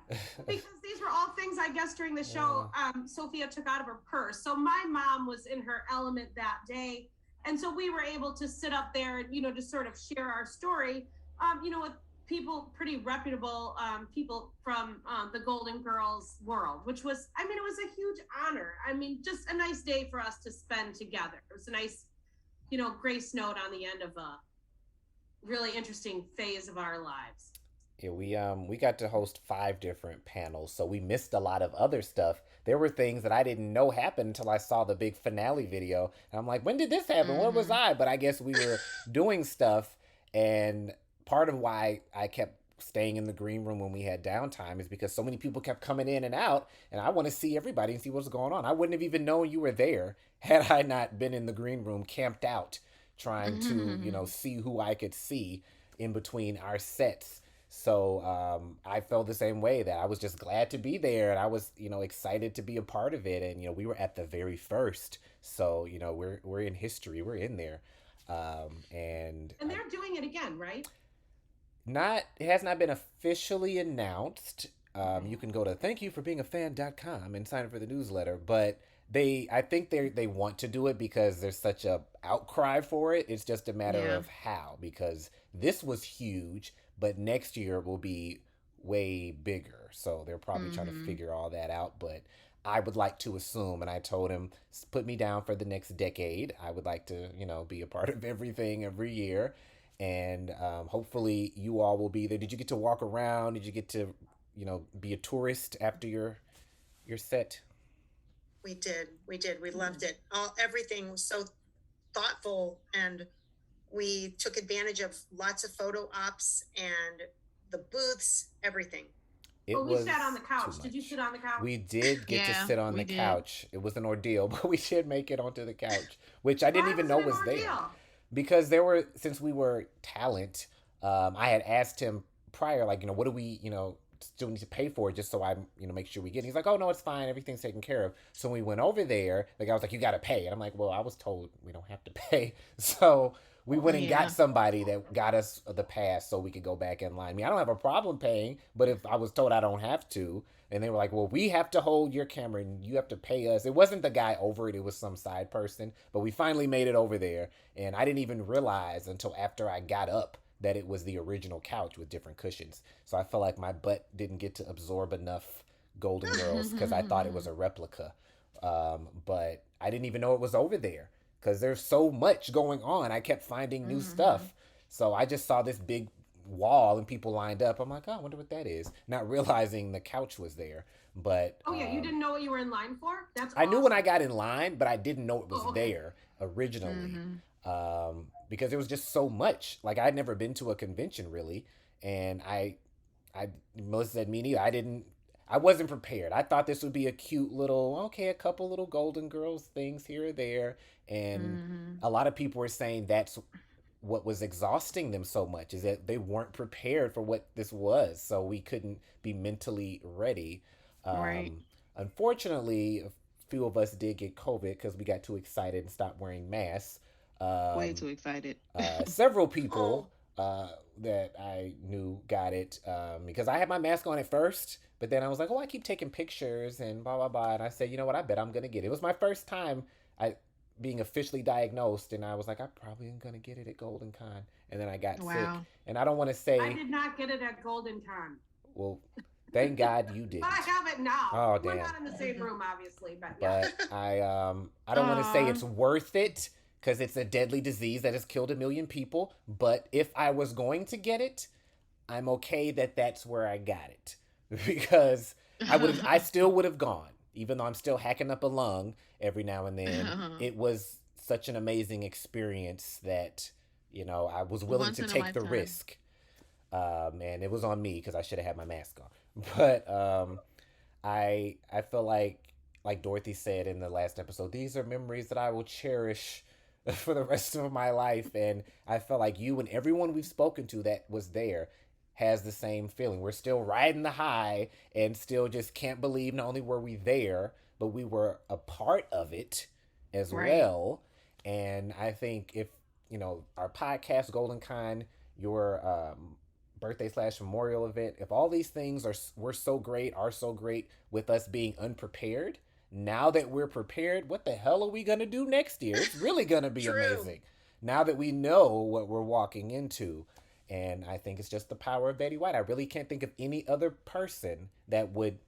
because these were all things, I guess, during the show, Sophia took out of her purse. So my mom was in her element that day. And so we were able to sit up there and, just sort of share our story, with people, pretty reputable people from the Golden Girls world, which was, it was a huge honor. Just a nice day for us to spend together. It was a nice, grace note on the end of a really interesting phase of our lives. Yeah, we got to host 5 different panels, so we missed a lot of other stuff. There were things that I didn't know happened until I saw the big finale video. And I'm like, when did this happen? Where was I? But I guess we were doing stuff, and part of why I kept staying in the green room when we had downtime is because so many people kept coming in and out, and I want to see everybody and see what's going on. I wouldn't have even known you were there had I not been in the green room camped out trying to, see who I could see in between our sets. So I felt the same way, that I was just glad to be there, and I was, excited to be a part of it. And, we were at the very first. So, we're in history. We're in there. And they're doing it again, right? It has not been officially announced. You can go to thankyouforbeingafan.com and sign up for the newsletter, but I think they want to do it because there's such a outcry for it. It's just a matter Yeah. of how, because this was huge, but next year will be way bigger. So they're probably trying to Mm-hmm. figure all that out. But I would like to assume, and I told him, Put me down for the next decade. I would like to, be a part of everything every year." And hopefully you all will be there. Did you get to walk around? Did you get to, be a tourist after your set? We did. We did. We loved it. Everything was so thoughtful, and we took advantage of lots of photo ops and the booths, everything. It Well, we was sat on the too couch. Did you much. sit on the couch? We did get to Yeah, sit on we the did. couch. It was an ordeal, but we did make it onto the couch, which I didn't Why even was know it an was there. ordeal? Because since we were talent, I had asked him prior, like, what do we, still need to pay for it just so I, make sure we get it. He's like, "Oh, no, it's fine. Everything's taken care of." So when we went over there, the guy was like, "You got to pay." And I'm like, "Well, I was told we don't have to pay." So we went and Yeah. got somebody that got us the pass so we could go back in line. I mean, I don't have a problem paying, but if I was told I don't have to, and they were like, "Well, we have to hold your camera and you have to pay us." It wasn't the guy over it, it was some side person. But we finally made it over there, and I didn't even realize until after I got up that it was the original couch with different cushions. So I felt like my butt didn't get to absorb enough Golden Girls because I thought it was a replica. But I didn't even know it was over there because there's so much going on. I kept finding new stuff. So I just saw this big wall and people lined up. I'm like, "Oh, I wonder what that is," not realizing the couch was there. But Oh yeah, you didn't know what you were in line for? That's I knew when I awesome. got in line, but I didn't know it was Oh, okay. there originally, Mm-hmm. because there was just so much. Like I'd never been to a convention really, and Melissa said me neither. I wasn't prepared. I thought this would be a cute little, okay, a couple little Golden Girls things here or there, and Mm-hmm. a lot of people were saying that's what was exhausting them so much is that they weren't prepared for what this was, so we couldn't be mentally ready. Right. Unfortunately, a few of us did get COVID because we got too excited and stopped wearing masks. Way Um, too excited. Several Oh, people that I knew got it because I had my mask on at first, but then I was like, "Oh, I keep taking pictures and blah blah blah," and I said, "You know what? I bet I'm gonna get it." It was my first time I being officially diagnosed, and I was like, "I probably am gonna get it at Goldencon," and then I got sick, Wow. and I don't want to I say, did not get it at Goldencon. well, thank God you But I didn't. have it now. Oh We're damn. not in the same room, obviously, but yeah. But I don't want to say Aw. it's worth it because it's a deadly disease that has killed a million people. But if I was going to get it, I'm okay that that's where I got it because I still would have gone even though I'm still hacking up a lung every now and then. It was such an amazing experience that I was willing Once to in a take the lifetime. risk. And it was on me because I should have had my mask on. But I feel like Dorothy said in the last episode, these are memories that I will cherish for the rest of my life. And I felt like you and everyone we've spoken to that was there has the same feeling. We're still riding the high and still just can't believe not only were we there, but we were a part of it as Right. well. And I think if, our podcast, Golden Con, your birthday slash memorial event, if all these things were so great, are so great with us being unprepared, now that we're prepared, what the hell are we going to do next year? It's really going to be true. amazing. Now that we know what we're walking into. And I think it's just the power of Betty White. I really can't think of any other person that would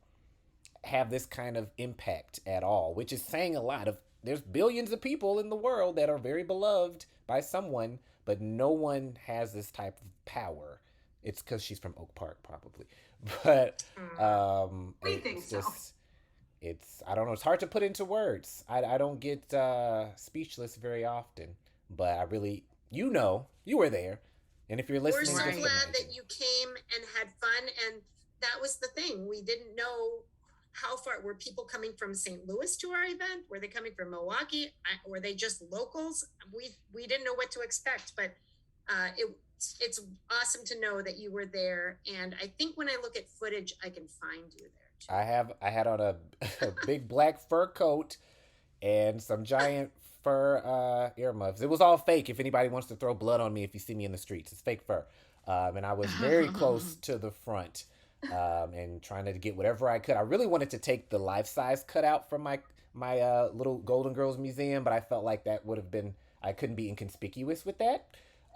have this kind of impact at all, which is saying a lot. Of There's billions of people in the world that are very beloved by someone, but no one has this type of power. It's because she's from Oak Park, probably. But We think it's so. just, I don't know. It's hard to put into words. I don't get speechless very often, but I really, you were there. And if you're We're listening, so just Right. glad imagine. that you came and had fun. And that was the thing. We didn't know how far were people coming from St. Louis to our event. Were they coming from Milwaukee? Were they just locals? We didn't know what to expect, but it's awesome to know that you were there. And I think when I look at footage, I can find you there too. I had on a big black fur coat and some giant fur earmuffs. It was all fake. If anybody wants to throw blood on me, if you see me in the streets, it's fake fur. And I was very close to the front. and trying to get whatever I could. I really wanted to take the life-size cutout from my little Golden Girls museum, but I felt like that would have been, I couldn't be inconspicuous with that.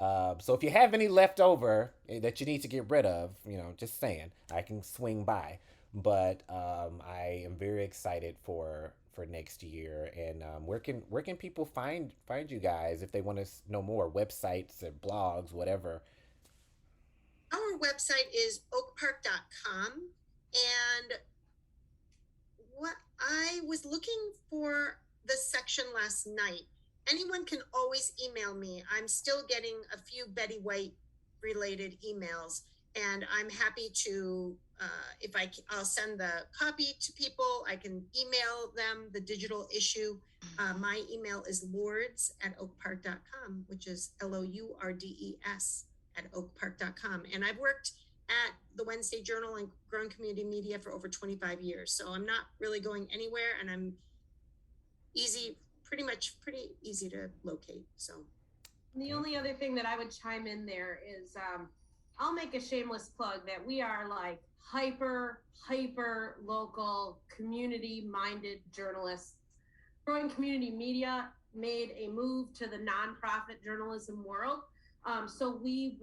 So if you have any left over that you need to get rid of, just saying, I can swing by. But I am very excited for next year. And where can people find you guys if they want to know more? Websites or blogs, whatever. Our website is oakpark.com. And what I was looking for the section last night. Anyone can always email me. I'm still getting a few Betty White related emails, and I'm happy to, I'll send the copy to people. I can email them the digital issue. My email is lourdes@oakpark.com, which is LOURDES @oakpark.com. And I've worked at the Wednesday Journal and Growing Community Media for over 25 years. So I'm not really going anywhere, and I'm pretty easy to locate. So the only other thing that I would chime in there is I'll make a shameless plug that we are like hyper local, community minded journalists. Growing Community Media made a move to the nonprofit journalism world. So we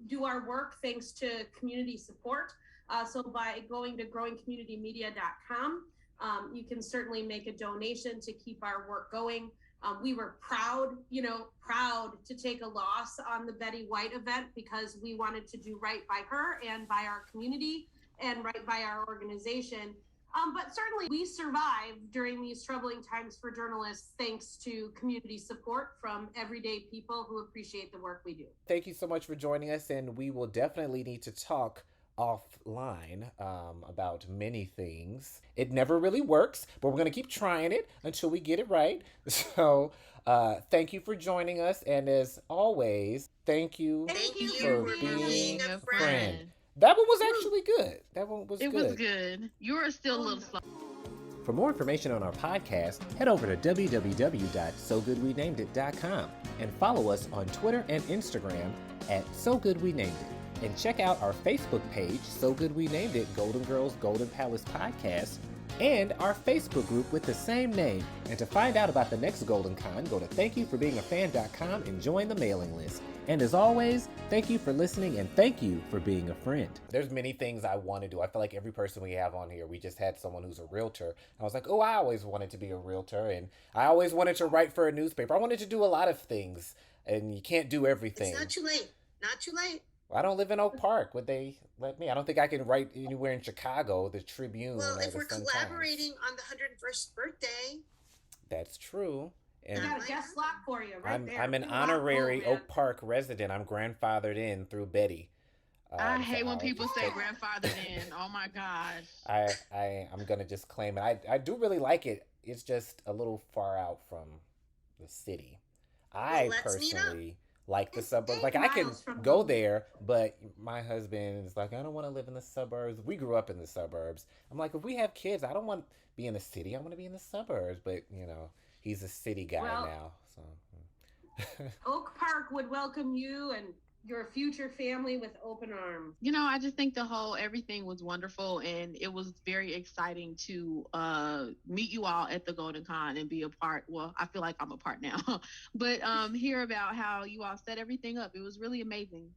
do our work thanks to community support. So by going to growingcommunitymedia.com, you can certainly make a donation to keep our work going. We were proud to take a loss on the Betty White event because we wanted to do right by her and by our community and right by our organization. But certainly we survived during these troubling times for journalists thanks to community support from everyday people who appreciate the work we do. Thank you so much for joining us, and we will definitely need to talk offline about many things. It never really works, but we're going to keep trying it until we get it right. So thank you for joining us, and as always, thank you for being a friend. That one was actually good. It was good. You are still a little slow. For more information on our podcast, head over to www.sogoodwenamedit.com and follow us on Twitter and Instagram @SoGoodWeNamedIt. And check out our Facebook page, So Good We Named It, Golden Girls Golden Palace Podcast, and our Facebook group with the same name. And to find out about the next Goldencon, go to thankyouforbeingafan.com and join the mailing list. And as always, thank you for listening and thank you for being a friend. There's many things I want to do. I feel like every person we have on here, we just had someone who's a realtor. I was like, oh, I always wanted to be a realtor, and I always wanted to write for a newspaper. I wanted to do a lot of things, and you can't do everything. It's not too late. Not too late. I don't live in Oak Park. Would they let me? I don't think I can write anywhere in Chicago, the Tribune. Well, if we're Sun-Times. collaborating on the 101st birthday. That's true. And I got a guest slot for you right there. I'm an honorary Oak Park resident. I'm grandfathered in through Betty. I hate when people say grandfathered in. Oh my gosh. I'm gonna just claim it. I do really like it. It's just a little far out from the city. I personally like the suburbs. Like I can go there, but my husband is like, I don't want to live in the suburbs. We grew up in the suburbs. I'm like, if we have kids, I don't want to be in the city. I want to be in the suburbs. But he's a city guy now. So Oak Park would welcome you and your future family with open arms. I just think everything was wonderful, and it was very exciting to meet you all at the Goldencon and be a part. Well, I feel like I'm a part now, but hear about how you all set everything up. It was really amazing.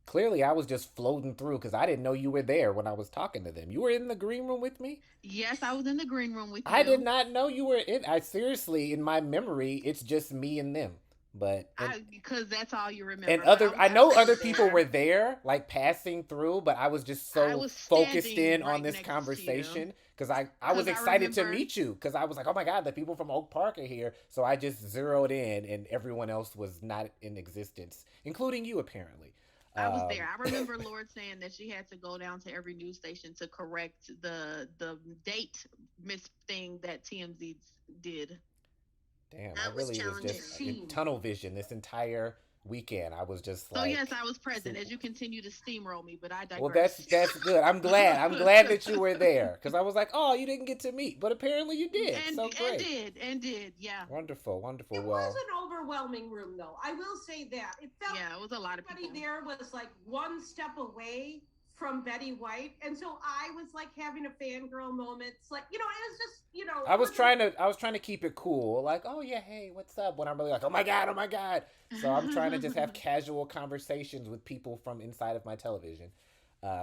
Clearly, I was just floating through because I didn't know you were there when I was talking to them. You were in the green room with me? Yes, I was in the green room with you. I did not know you were in. Seriously, in my memory, it's just me and them. But because that's all you remember. And I know other people were there, like passing through, but I was just so focused in on this conversation because I was excited to meet you because I was like, oh my God, the people from Oak Park are here. So I just zeroed in, and everyone else was not in existence, including you apparently. I was there. I remember Lourdes saying that she had to go down to every news station to correct the date miss thing that TMZ did. Damn, I really was just in tunnel vision this entire weekend. I was just like... Oh, yes, I was present as you continue to steamroll me, but I digress. Well, that's good. I'm glad that you were there because I was like, oh, you didn't get to meet, but apparently you did. So great. And did, yeah. Wonderful. It was an overwhelming room, though. I will say that. It felt it was a lot of people. Everybody there was like one step away from Betty White. And so I was like having a fangirl moment. It's like, it was just, I was trying to keep it cool. Like, oh yeah, hey, what's up? When I'm really like, oh my God, oh my God. So I'm trying to just have casual conversations with people from inside of my television.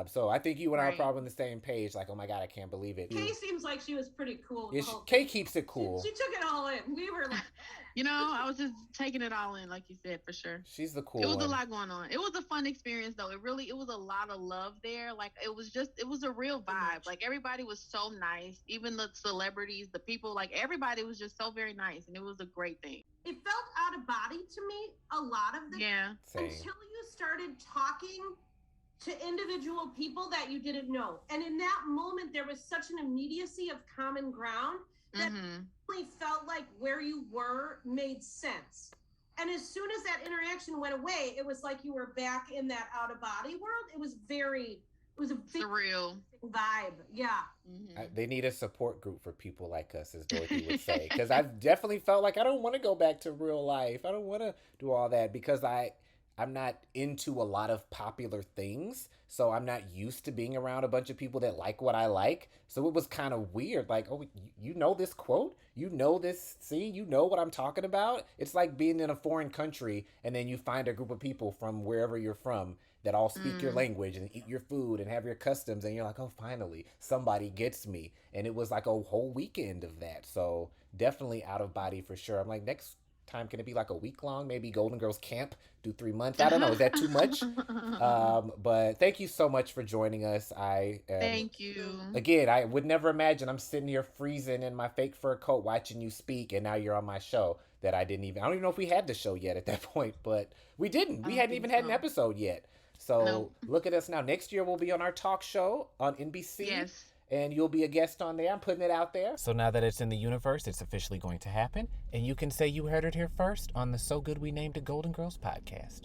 So I think you and I are probably on the same page. Like, oh my God, I can't believe it. Kay seems like she was pretty cool. Yeah, Kay keeps it cool. She took it all in. We were like, I was just taking it all in, like you said, for sure. She's the cool It was one. a lot going on. It was a fun experience, though. It was a lot of love there. Like, it was a real vibe. Like, everybody was so nice. Even the celebrities, the people, like, everybody was just so very nice. And it was a great thing. It felt out of body to me, a lot of the time. Same. Until you started talking to individual people that you didn't know. And in that moment, there was such an immediacy of common ground that really felt like where you were made sense. And as soon as that interaction went away, it was like you were back in that out of body world. It was a big surreal vibe. Yeah. They need a support group for people like us, as Dorothy would say. Because I've definitely felt like I don't want to go back to real life. I don't want to do all that because I'm not into a lot of popular things, so I'm not used to being around a bunch of people that like what I like. So it was kind of weird. Like, oh, you know this quote? You know this scene? You know what I'm talking about? It's like being in a foreign country and then you find a group of people from wherever you're from that all speak your language and eat your food and have your customs. And you're like, oh, finally, somebody gets me. And it was like a whole weekend of that. So definitely out of body for sure. I'm like, next time, can it be like a week long? Maybe Golden Girls Camp, do 3 months. I don't know. Is that too much? But thank you so much for joining us. Thank you. Again, I would never imagine I'm sitting here freezing in my fake fur coat watching you speak, and now you're on my show that I don't even know if we had the show yet at that point, but we didn't. We hadn't even had an episode yet. So Look at us now. Next year we'll be on our talk show on NBC. Yes. And you'll be a guest on there. I'm putting it out there. So now that it's in the universe, it's officially going to happen. And you can say you heard it here first on the So Good We Named It Golden Girls podcast.